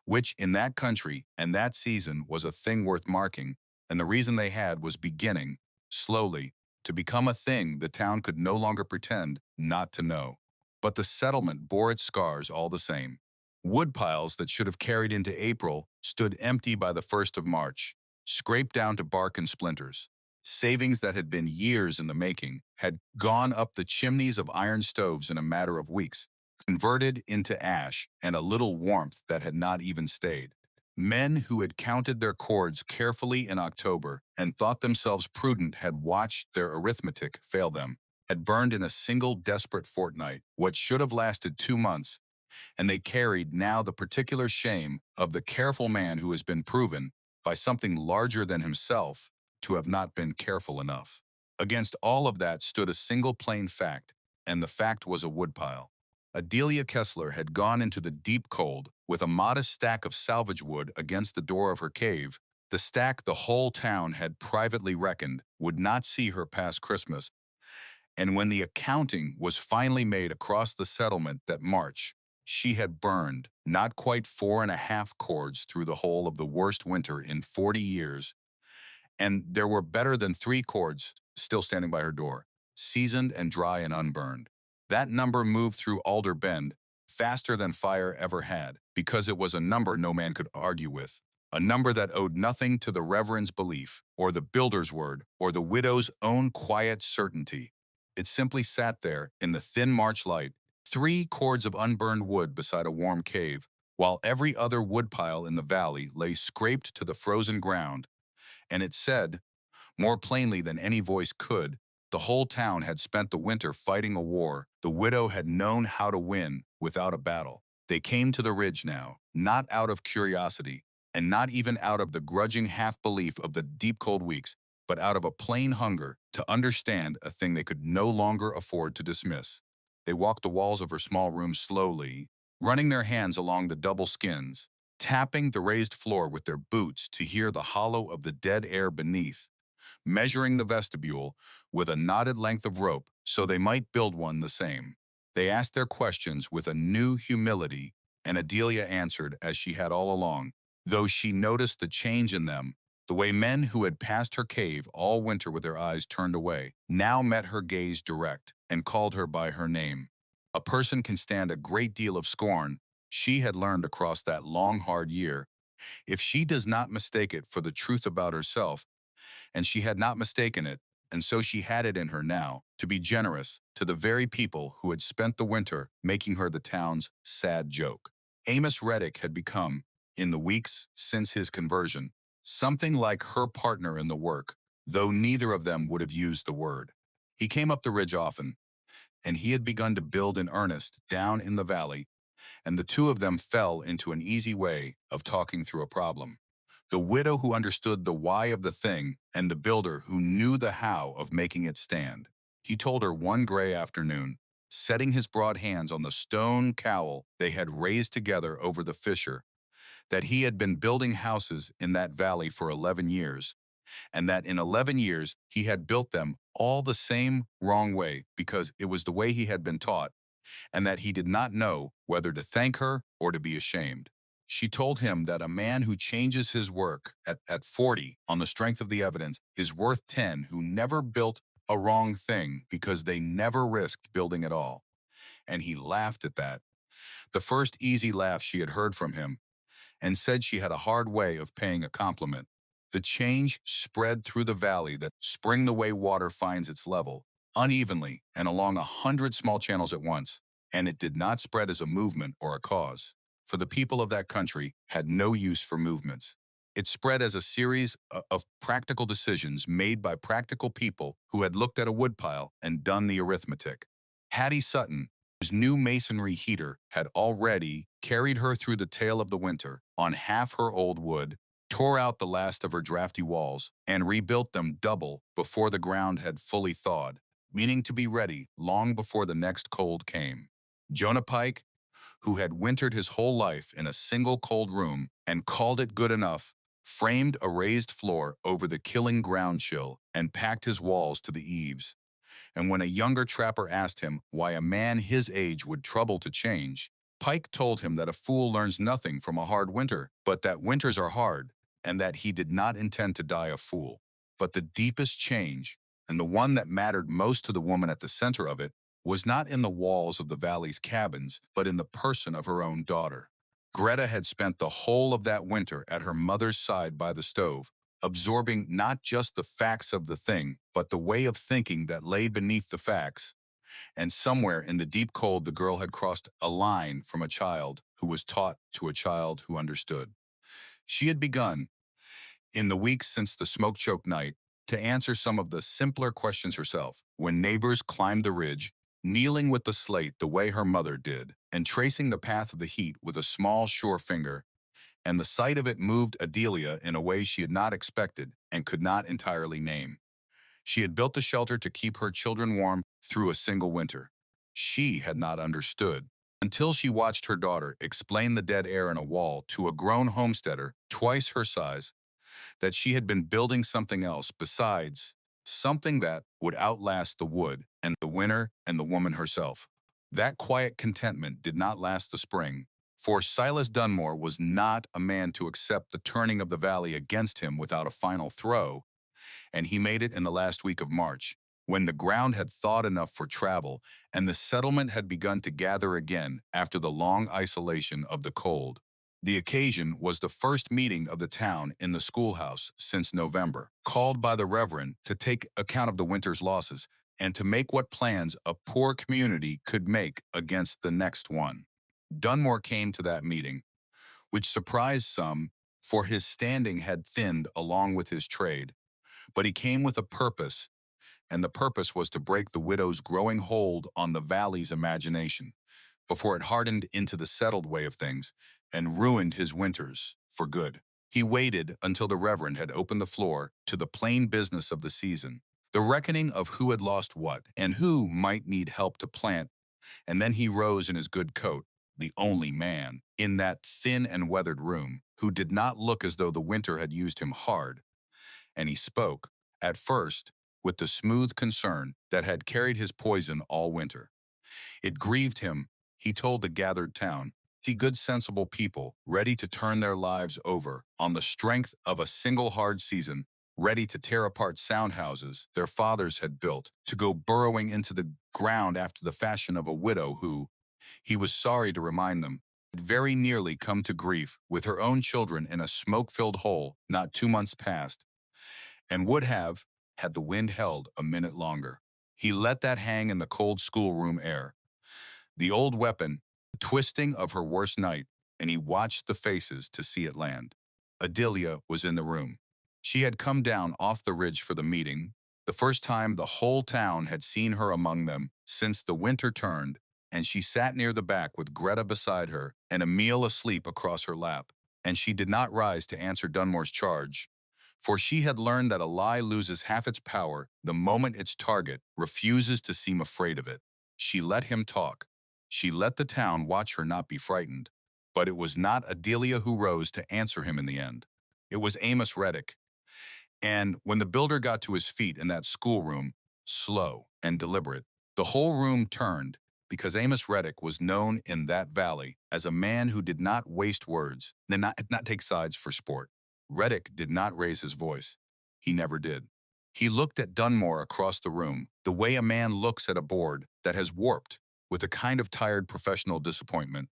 which in that country and that season was a thing worth marking, and the reason they had was beginning, slowly, to become a thing the town could no longer pretend not to know. But the settlement bore its scars all the same. Woodpiles that should have carried into April stood empty by the 1st of March, scraped down to bark and splinters. Savings that had been years in the making had gone up the chimneys of iron stoves in a matter of weeks, converted into ash and a little warmth that had not even stayed. Men who had counted their cords carefully in October and thought themselves prudent had watched their arithmetic fail them, had burned in a single desperate fortnight what should have lasted 2 months, and they carried now the particular shame of the careful man who has been proven, by something larger than himself, to have not been careful enough. Against all of that stood a single plain fact, and the fact was a woodpile. Adelia Kessler had gone into the deep cold with a modest stack of salvage wood against the door of her cave, the stack the whole town had privately reckoned would not see her past Christmas, and when the accounting was finally made across the settlement that March, she had burned not quite 4.5 cords through the whole of the worst winter in 40 years, and there were better than 3 cords still standing by her door, seasoned and dry and unburned. That number moved through Alder Bend faster than fire ever had, because it was a number no man could argue with, a number that owed nothing to the reverend's belief, or the builder's word, or the widow's own quiet certainty. It simply sat there in the thin March light, 3 cords of unburned wood beside a warm cave, while every other woodpile in the valley lay scraped to the frozen ground, and it said, more plainly than any voice could, the whole town had spent the winter fighting a war the widow had known how to win without a battle. They came to the ridge now, not out of curiosity, and not even out of the grudging half-belief of the deep cold weeks, but out of a plain hunger to understand a thing they could no longer afford to dismiss. They walked the walls of her small room slowly, running their hands along the double skins, tapping the raised floor with their boots to hear the hollow of the dead air beneath, measuring the vestibule with a knotted length of rope so they might build one the same. They asked their questions with a new humility, and Adelia answered as she had all along, though she noticed the change in them. The way men who had passed her cave all winter with their eyes turned away now met her gaze direct and called her by her name. A person can stand a great deal of scorn, she had learned across that long, hard year, if she does not mistake it for the truth about herself, and she had not mistaken it, and so she had it in her now to be generous to the very people who had spent the winter making her the town's sad joke. Amos Reddick had become, in the weeks since his conversion, something like her partner in the work, though neither of them would have used the word. He came up the ridge often, and he had begun to build in earnest down in the valley, and the two of them fell into an easy way of talking through a problem. The widow who understood the why of the thing, and the builder who knew the how of making it stand. He told her one gray afternoon, setting his broad hands on the stone cowl they had raised together over the fissure, that he had been building houses in that valley for 11 years, and that in 11 years he had built them all the same wrong way because it was the way he had been taught, and that he did not know whether to thank her or to be ashamed. She told him that a man who changes his work at 40 on the strength of the evidence is worth 10 who never built a wrong thing because they never risked building at all. And he laughed at that, the first easy laugh she had heard from him, and said she had a hard way of paying a compliment. The change spread through the valley that spring the way water finds its level, unevenly and along 100 small channels at once, and it did not spread as a movement or a cause, for the people of that country had no use for movements. It spread as a series of practical decisions made by practical people who had looked at a woodpile and done the arithmetic. Hattie Sutton, whose new masonry heater had already carried her through the tail of the winter on half her old wood, tore out the last of her drafty walls, and rebuilt them double before the ground had fully thawed, meaning to be ready long before the next cold came. Jonah Pike, who had wintered his whole life in a single cold room and called it good enough, framed a raised floor over the killing ground chill and packed his walls to the eaves. And when a younger trapper asked him why a man his age would trouble to change, Pike told him that a fool learns nothing from a hard winter, but that winters are hard, and that he did not intend to die a fool. But the deepest change, and the one that mattered most to the woman at the center of it, was not in the walls of the valley's cabins, but in the person of her own daughter. Greta had spent the whole of that winter at her mother's side by the stove, absorbing not just the facts of the thing, but the way of thinking that lay beneath the facts. And somewhere in the deep cold, the girl had crossed a line from a child who was taught to a child who understood. She had begun, in the weeks since the smoke-choked night, to answer some of the simpler questions herself. When neighbors climbed the ridge, kneeling with the slate the way her mother did, and tracing the path of the heat with a small, sure finger, and the sight of it moved Adelia in a way she had not expected and could not entirely name. She had built the shelter to keep her children warm through a single winter. She had not understood until she watched her daughter explain the dead air in a wall to a grown homesteader twice her size that she had been building something else besides, something that would outlast the wood and the winter and the woman herself. That quiet contentment did not last the spring, for Silas Dunmore was not a man to accept the turning of the valley against him without a final throw, and he made it in the last week of March, when the ground had thawed enough for travel and the settlement had begun to gather again after the long isolation of the cold. The occasion was the first meeting of the town in the schoolhouse since November, called by the Reverend to take account of the winter's losses and to make what plans a poor community could make against the next one. Dunmore came to that meeting, which surprised some, for his standing had thinned along with his trade. But he came with a purpose, and the purpose was to break the widow's growing hold on the valley's imagination before it hardened into the settled way of things and ruined his winters for good. He waited until the Reverend had opened the floor to the plain business of the season, the reckoning of who had lost what and who might need help to plant, and then he rose in his good coat, the only man in that thin and weathered room who did not look as though the winter had used him hard, and he spoke, at first, with the smooth concern that had carried his poison all winter. It grieved him, he told the gathered town, to see good sensible people ready to turn their lives over on the strength of a single hard season, ready to tear apart sound houses their fathers had built, to go burrowing into the ground after the fashion of a widow who, he was sorry to remind them, had very nearly come to grief with her own children in a smoke-filled hole not 2 months past, and would have, had the wind held a minute longer. He let that hang in the cold schoolroom air, the old weapon, the twisting of her worst night, and he watched the faces to see it land. Adelia was in the room. She had come down off the ridge for the meeting, the first time the whole town had seen her among them since the winter turned, and she sat near the back with Greta beside her and Emil asleep across her lap, and she did not rise to answer Dunmore's charge, for she had learned that a lie loses half its power the moment its target refuses to seem afraid of it. She let him talk. She let the town watch her not be frightened. But it was not Adelia who rose to answer him in the end. It was Amos Reddick. And when the builder got to his feet in that schoolroom, slow and deliberate, the whole room turned because Amos Reddick was known in that valley as a man who did not waste words and not take sides for sport. Reddick did not raise his voice. He never did. He looked at Dunmore across the room the way a man looks at a board that has warped, with a kind of tired professional disappointment,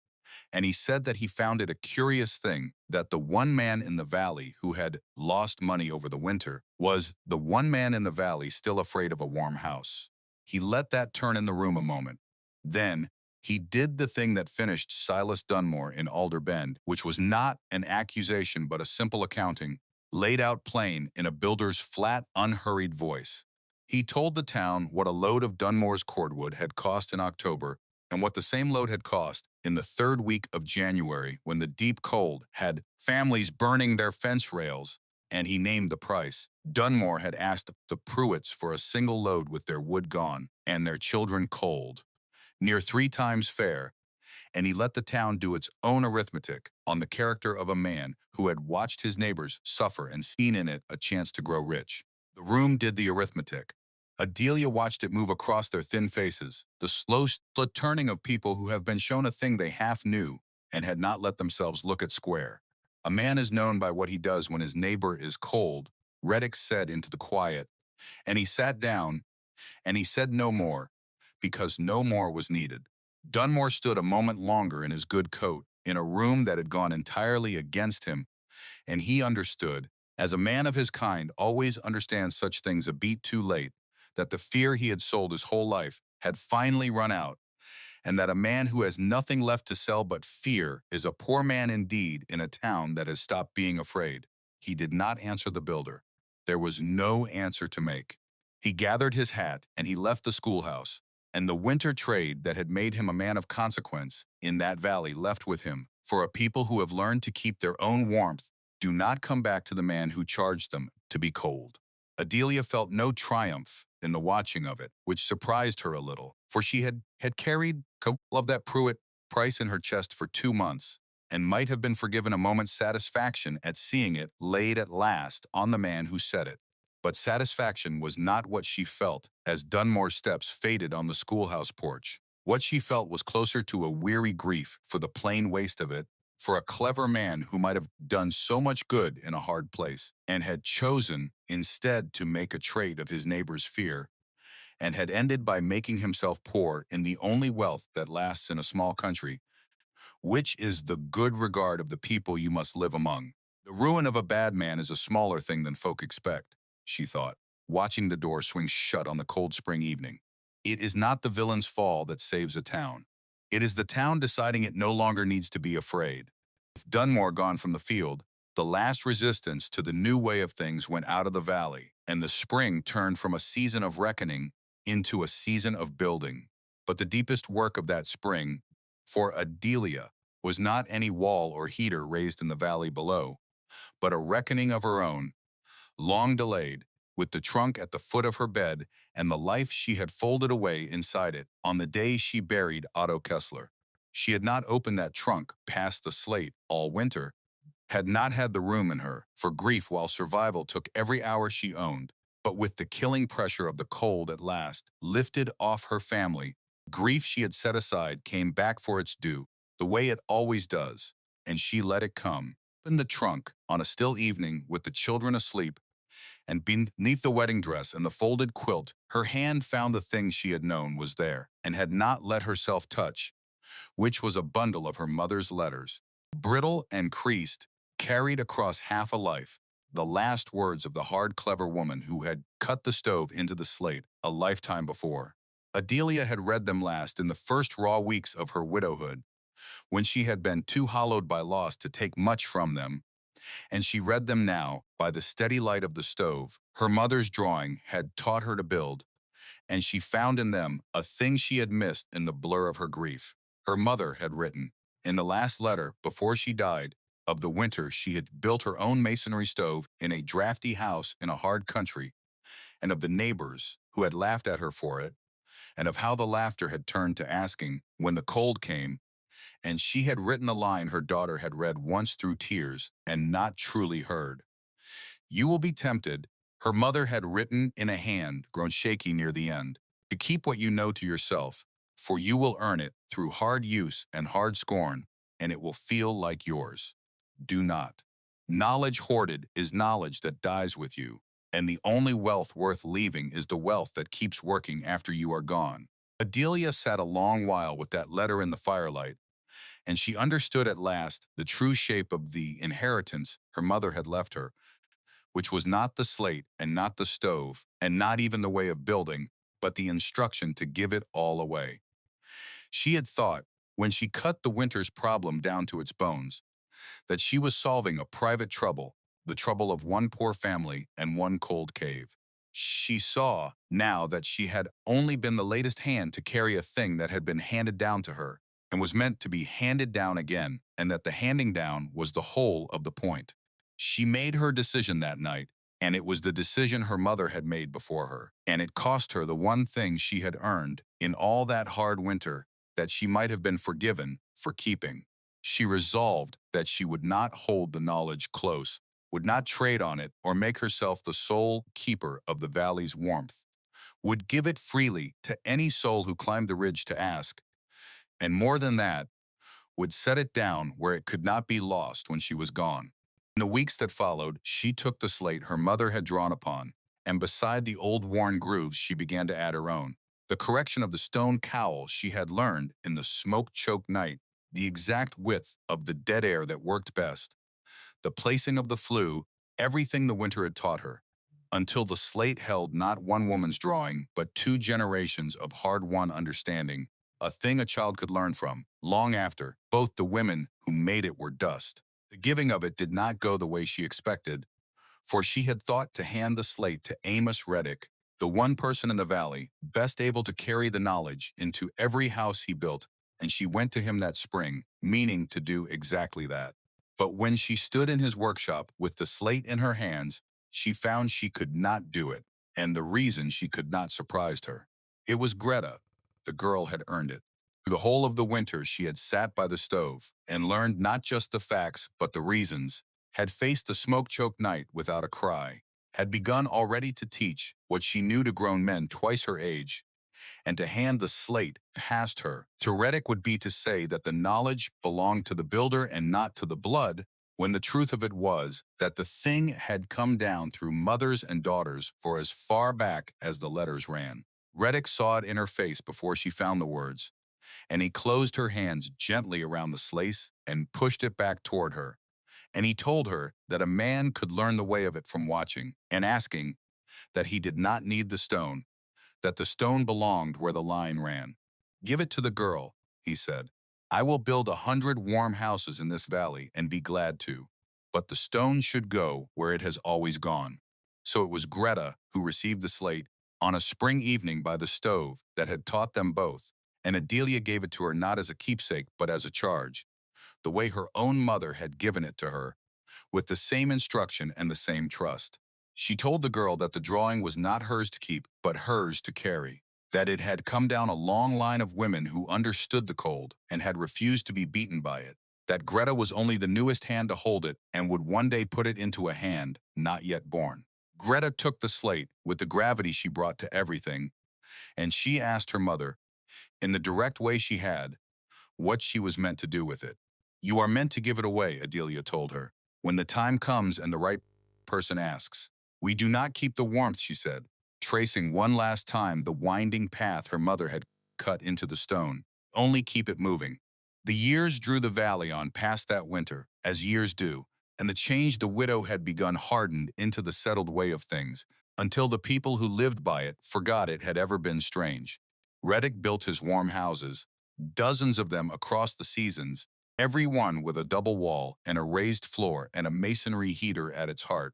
and he said that he found it a curious thing that the one man in the valley who had lost money over the winter was the one man in the valley still afraid of a warm house. He let that turn in the room a moment. Then he did the thing that finished Silas Dunmore in Alder Bend, which was not an accusation but a simple accounting, laid out plain in a builder's flat, unhurried voice. He told the town what a load of Dunmore's cordwood had cost in October and what the same load had cost in the third week of January when the deep cold had families burning their fence rails, and he named the price. Dunmore had asked the Pruitts for a single load with their wood gone and their children cold, near 3 times fair, and he let the town do its own arithmetic on the character of a man who had watched his neighbors suffer and seen in it a chance to grow rich. The room did the arithmetic. Adelia watched it move across their thin faces, the slow split turning of people who have been shown a thing they half knew and had not let themselves look at square. A man is known by what he does when his neighbor is cold, Reddick said into the quiet, and he sat down, and he said no more, because no more was needed. Dunmore stood a moment longer in his good coat, in a room that had gone entirely against him, and he understood, as a man of his kind always understands such things a beat too late, that the fear he had sold his whole life had finally run out, and that a man who has nothing left to sell but fear is a poor man indeed in a town that has stopped being afraid. He did not answer the builder. There was no answer to make. He gathered his hat and he left the schoolhouse, and the winter trade that had made him a man of consequence in that valley left with him. For a people who have learned to keep their own warmth do not come back to the man who charged them to be cold. Adelia felt no triumph in the watching of it, which surprised her a little, for she had carried of that Pruitt price in her chest for 2 months, and might have been forgiven a moment's satisfaction at seeing it laid at last on the man who said it. But satisfaction was not what she felt as Dunmore's steps faded on the schoolhouse porch. What she felt was closer to a weary grief for the plain waste of it, for a clever man who might have done so much good in a hard place, and had chosen instead to make a trade of his neighbor's fear, and had ended by making himself poor in the only wealth that lasts in a small country, which is the good regard of the people you must live among. The ruin of a bad man is a smaller thing than folk expect, she thought, watching the door swing shut on the cold spring evening. It is not the villain's fall that saves a town. It is the town deciding it no longer needs to be afraid. With Dunmore gone from the field, the last resistance to the new way of things went out of the valley, and the spring turned from a season of reckoning into a season of building. But the deepest work of that spring, for Adelia, was not any wall or heater raised in the valley below, but a reckoning of her own, long delayed, with the trunk at the foot of her bed and the life she had folded away inside it on the day she buried Otto Kessler. She had not opened that trunk past the slate all winter, had not had the room in her for grief while survival took every hour she owned, but with the killing pressure of the cold at last lifted off her family, grief she had set aside came back for its due, the way it always does, and she let it come. In the trunk, on a still evening with the children asleep, and beneath the wedding dress and the folded quilt, her hand found the thing she had known was there and had not let herself touch, which was a bundle of her mother's letters, brittle and creased, carried across half a life, the last words of the hard, clever woman who had cut the stove into the slate a lifetime before. Adelia had read them last in the first raw weeks of her widowhood, when she had been too hollowed by loss to take much from them, and she read them now by the steady light of the stove her mother's drawing had taught her to build, and she found in them a thing she had missed in the blur of her grief. Her mother had written, in the last letter before she died, of the winter she had built her own masonry stove in a drafty house in a hard country, and of the neighbors who had laughed at her for it, and of how the laughter had turned to asking, when the cold came, and she had written a line her daughter had read once through tears and not truly heard. "You will be tempted," her mother had written in a hand grown shaky near the end, "to keep what you know to yourself, for you will earn it through hard use and hard scorn, and it will feel like yours. Do not. Knowledge hoarded is knowledge that dies with you, and the only wealth worth leaving is the wealth that keeps working after you are gone." Adelia sat a long while with that letter in the firelight, and she understood at last the true shape of the inheritance her mother had left her, which was not the slate and not the stove and not even the way of building, but the instruction to give it all away. She had thought, when she cut the winter's problem down to its bones, that she was solving a private trouble, the trouble of one poor family and one cold cave. She saw now that she had only been the latest hand to carry a thing that had been handed down to her and was meant to be handed down again, and that the handing down was the whole of the point. She made her decision that night, and it was the decision her mother had made before her, and it cost her the one thing she had earned in all that hard winter that she might have been forgiven for keeping. She resolved that she would not hold the knowledge close, would not trade on it or make herself the sole keeper of the valley's warmth, would give it freely to any soul who climbed the ridge to ask, and more than that, would set it down where it could not be lost when she was gone. In the weeks that followed, she took the slate her mother had drawn upon, and beside the old worn grooves she began to add her own. The correction of the stone cowl she had learned in the smoke-choked night, the exact width of the dead air that worked best, the placing of the flue, everything the winter had taught her, until the slate held not one woman's drawing, but two generations of hard-won understanding, a thing a child could learn from, long after both the women who made it were dust. The giving of it did not go the way she expected, for she had thought to hand the slate to Amos Reddick, the one person in the valley best able to carry the knowledge into every house he built, and she went to him that spring, meaning to do exactly that. But when she stood in his workshop with the slate in her hands, she found she could not do it, and the reason she could not surprised her. It was Greta. The girl had earned it. Through the whole of the winter she had sat by the stove and learned not just the facts but the reasons, had faced the smoke-choked night without a cry, had begun already to teach what she knew to grown men twice her age, and to hand the slate past her. To Reddick would be to say that the knowledge belonged to the builder and not to the blood, when the truth of it was that the thing had come down through mothers and daughters for as far back as the letters ran. Reddick saw it in her face before she found the words, and he closed her hands gently around the slate and pushed it back toward her. And he told her that a man could learn the way of it from watching and asking, that he did not need the stone, that the stone belonged where the line ran. "Give it to the girl," he said. "I will build 100 warm houses in this valley and be glad to, but the stone should go where it has always gone." So it was Greta who received the slate on a spring evening by the stove that had taught them both, and Adelia gave it to her not as a keepsake but as a charge, the way her own mother had given it to her, with the same instruction and the same trust. She told the girl that the drawing was not hers to keep, but hers to carry, that it had come down a long line of women who understood the cold and had refused to be beaten by it, that Greta was only the newest hand to hold it and would one day put it into a hand not yet born. Greta took the slate with the gravity she brought to everything, and she asked her mother, in the direct way she had, what she was meant to do with it. "You are meant to give it away," Adelia told her, "when the time comes and the right person asks." "We do not keep the warmth," she said, tracing one last time the winding path her mother had cut into the stone. "Only keep it moving." The years drew the valley on past that winter, as years do, and the change the widow had begun hardened into the settled way of things, until the people who lived by it forgot it had ever been strange. Reddick built his warm houses, dozens of them across the seasons, every one with a double wall and a raised floor and a masonry heater at its heart,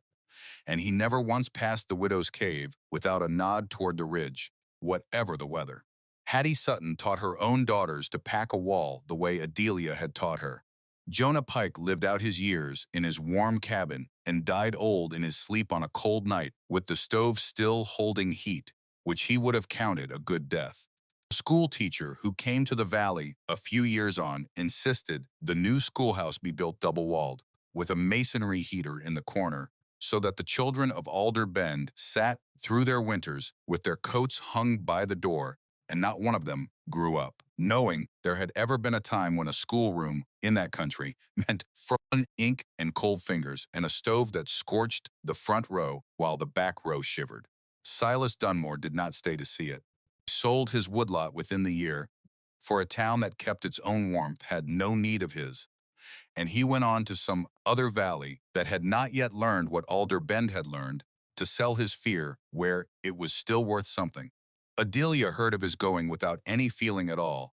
and he never once passed the widow's cave without a nod toward the ridge, whatever the weather. Hattie Sutton taught her own daughters to pack a wall the way Adelia had taught her. Jonah Pike lived out his years in his warm cabin and died old in his sleep on a cold night with the stove still holding heat, which he would have counted a good death. A school teacher who came to the valley a few years on insisted the new schoolhouse be built double-walled, with a masonry heater in the corner, so that the children of Alder Bend sat through their winters with their coats hung by the door, and not one of them grew up, knowing there had ever been a time when a schoolroom in that country meant frozen ink and cold fingers and a stove that scorched the front row while the back row shivered. Silas Dunmore did not stay to see it. He sold his woodlot within the year, for a town that kept its own warmth had no need of his, and he went on to some other valley that had not yet learned what Alder Bend had learned, to sell his fear where it was still worth something. Adelia heard of his going without any feeling at all,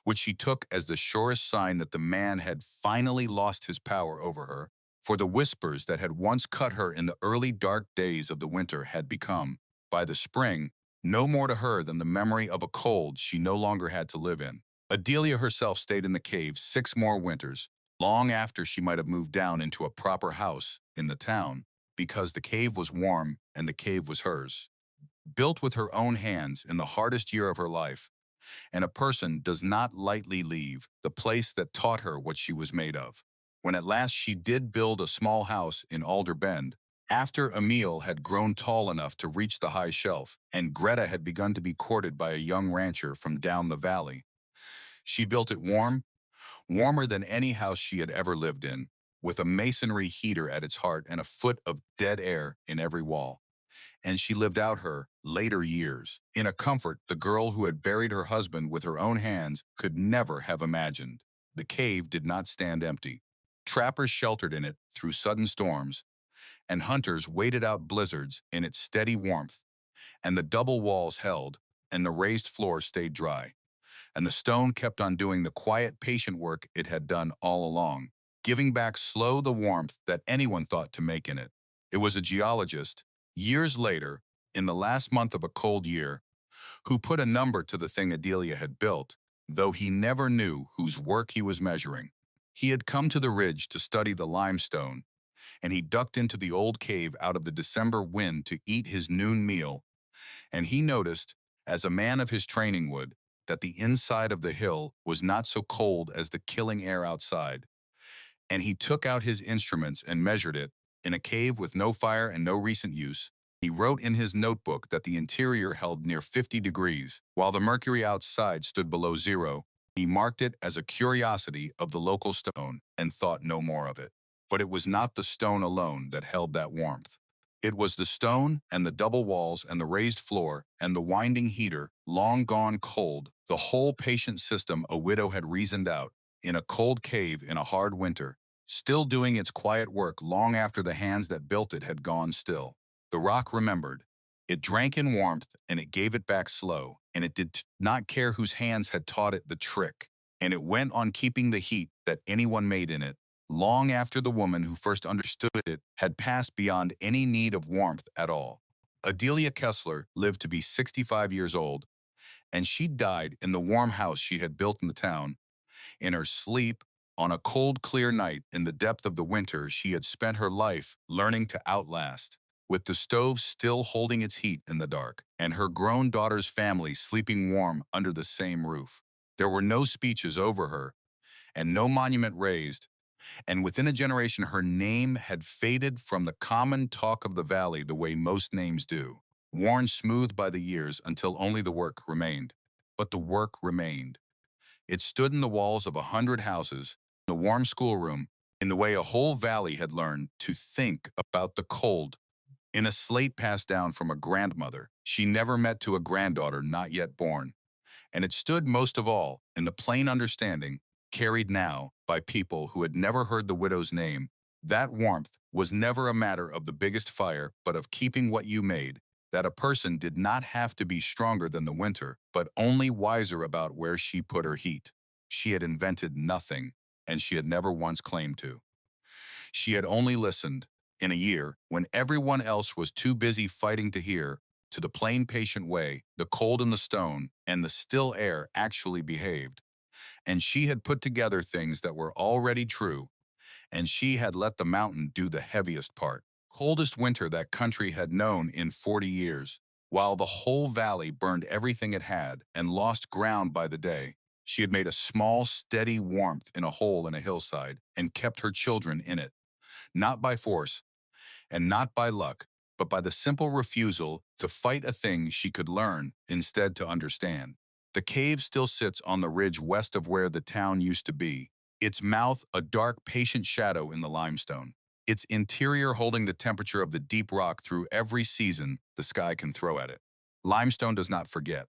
which she took as the surest sign that the man had finally lost his power over her, for the whispers that had once cut her in the early dark days of the winter had become, by the spring, no more to her than the memory of a cold she no longer had to live in. Adelia herself stayed in the cave 6 more winters, long after she might have moved down into a proper house in the town, because the cave was warm and the cave was hers. Built with her own hands in the hardest year of her life, and a person does not lightly leave the place that taught her what she was made of. When at last she did build a small house in Alder Bend, after Emil had grown tall enough to reach the high shelf, and Greta had begun to be courted by a young rancher from down the valley, she built it warm, warmer than any house she had ever lived in, with a masonry heater at its heart and a foot of dead air in every wall. And she lived out her later years in a comfort the girl who had buried her husband with her own hands could never have imagined. The cave did not stand empty. Trappers sheltered in it through sudden storms, and hunters waited out blizzards in its steady warmth, and the double walls held, and the raised floor stayed dry, and the stone kept on doing the quiet, patient work it had done all along, giving back slow the warmth that anyone thought to make in it. It was a geologist, years later, in the last month of a cold year, who put a number to the thing Adelia had built, though he never knew whose work he was measuring. He had come to the ridge to study the limestone, and he ducked into the old cave out of the December wind to eat his noon meal, and he noticed, as a man of his training would, that the inside of the hill was not so cold as the killing air outside, and he took out his instruments and measured it. In a cave with no fire and no recent use, he wrote in his notebook that the interior held near 50 degrees, while the mercury outside stood below zero. He marked it as a curiosity of the local stone and thought no more of it. But it was not the stone alone that held that warmth. It was the stone and the double walls and the raised floor and the winding heater, long gone cold, the whole patient system a widow had reasoned out, in a cold cave in a hard winter, still doing its quiet work long after the hands that built it had gone still. The rock remembered. It drank in warmth, and it gave it back slow, and it did not care whose hands had taught it the trick, and it went on keeping the heat that anyone made in it, long after the woman who first understood it had passed beyond any need of warmth at all. Adelia Kessler lived to be 65 years old, and she died in the warm house she had built in the town. In her sleep, on a cold, clear night in the depth of the winter, she had spent her life learning to outlast, with the stove still holding its heat in the dark, and her grown daughter's family sleeping warm under the same roof. There were no speeches over her, and no monument raised, and within a generation her name had faded from the common talk of the valley the way most names do, worn smooth by the years until only the work remained. But the work remained. It stood in the walls of 100 houses, in the warm schoolroom, in the way a whole valley had learned to think about the cold, in a slate passed down from a grandmother she never met to a granddaughter not yet born. And it stood most of all in the plain understanding, carried now by people who had never heard the widow's name, that warmth was never a matter of the biggest fire, but of keeping what you made, that a person did not have to be stronger than the winter, but only wiser about where she put her heat. She had invented nothing, and she had never once claimed to. She had only listened, in a year, when everyone else was too busy fighting to hear, to the plain patient way the cold and the stone and the still air actually behaved. And she had put together things that were already true, and she had let the mountain do the heaviest part. Coldest winter that country had known in 40 years. While the whole valley burned everything it had and lost ground by the day, she had made a small, steady warmth in a hole in a hillside and kept her children in it, not by force and not by luck, but by the simple refusal to fight a thing she could learn instead to understand. The cave still sits on the ridge west of where the town used to be, its mouth a dark, patient shadow in the limestone, its interior holding the temperature of the deep rock through every season the sky can throw at it. Limestone does not forget.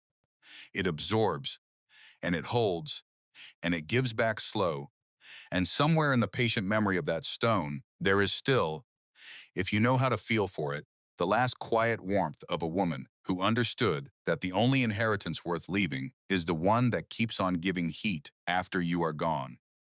It absorbs, and it holds, and it gives back slow, and somewhere in the patient memory of that stone, there is still, if you know how to feel for it, the last quiet warmth of a woman who understood that the only inheritance worth leaving is the one that keeps on giving heat after you are gone.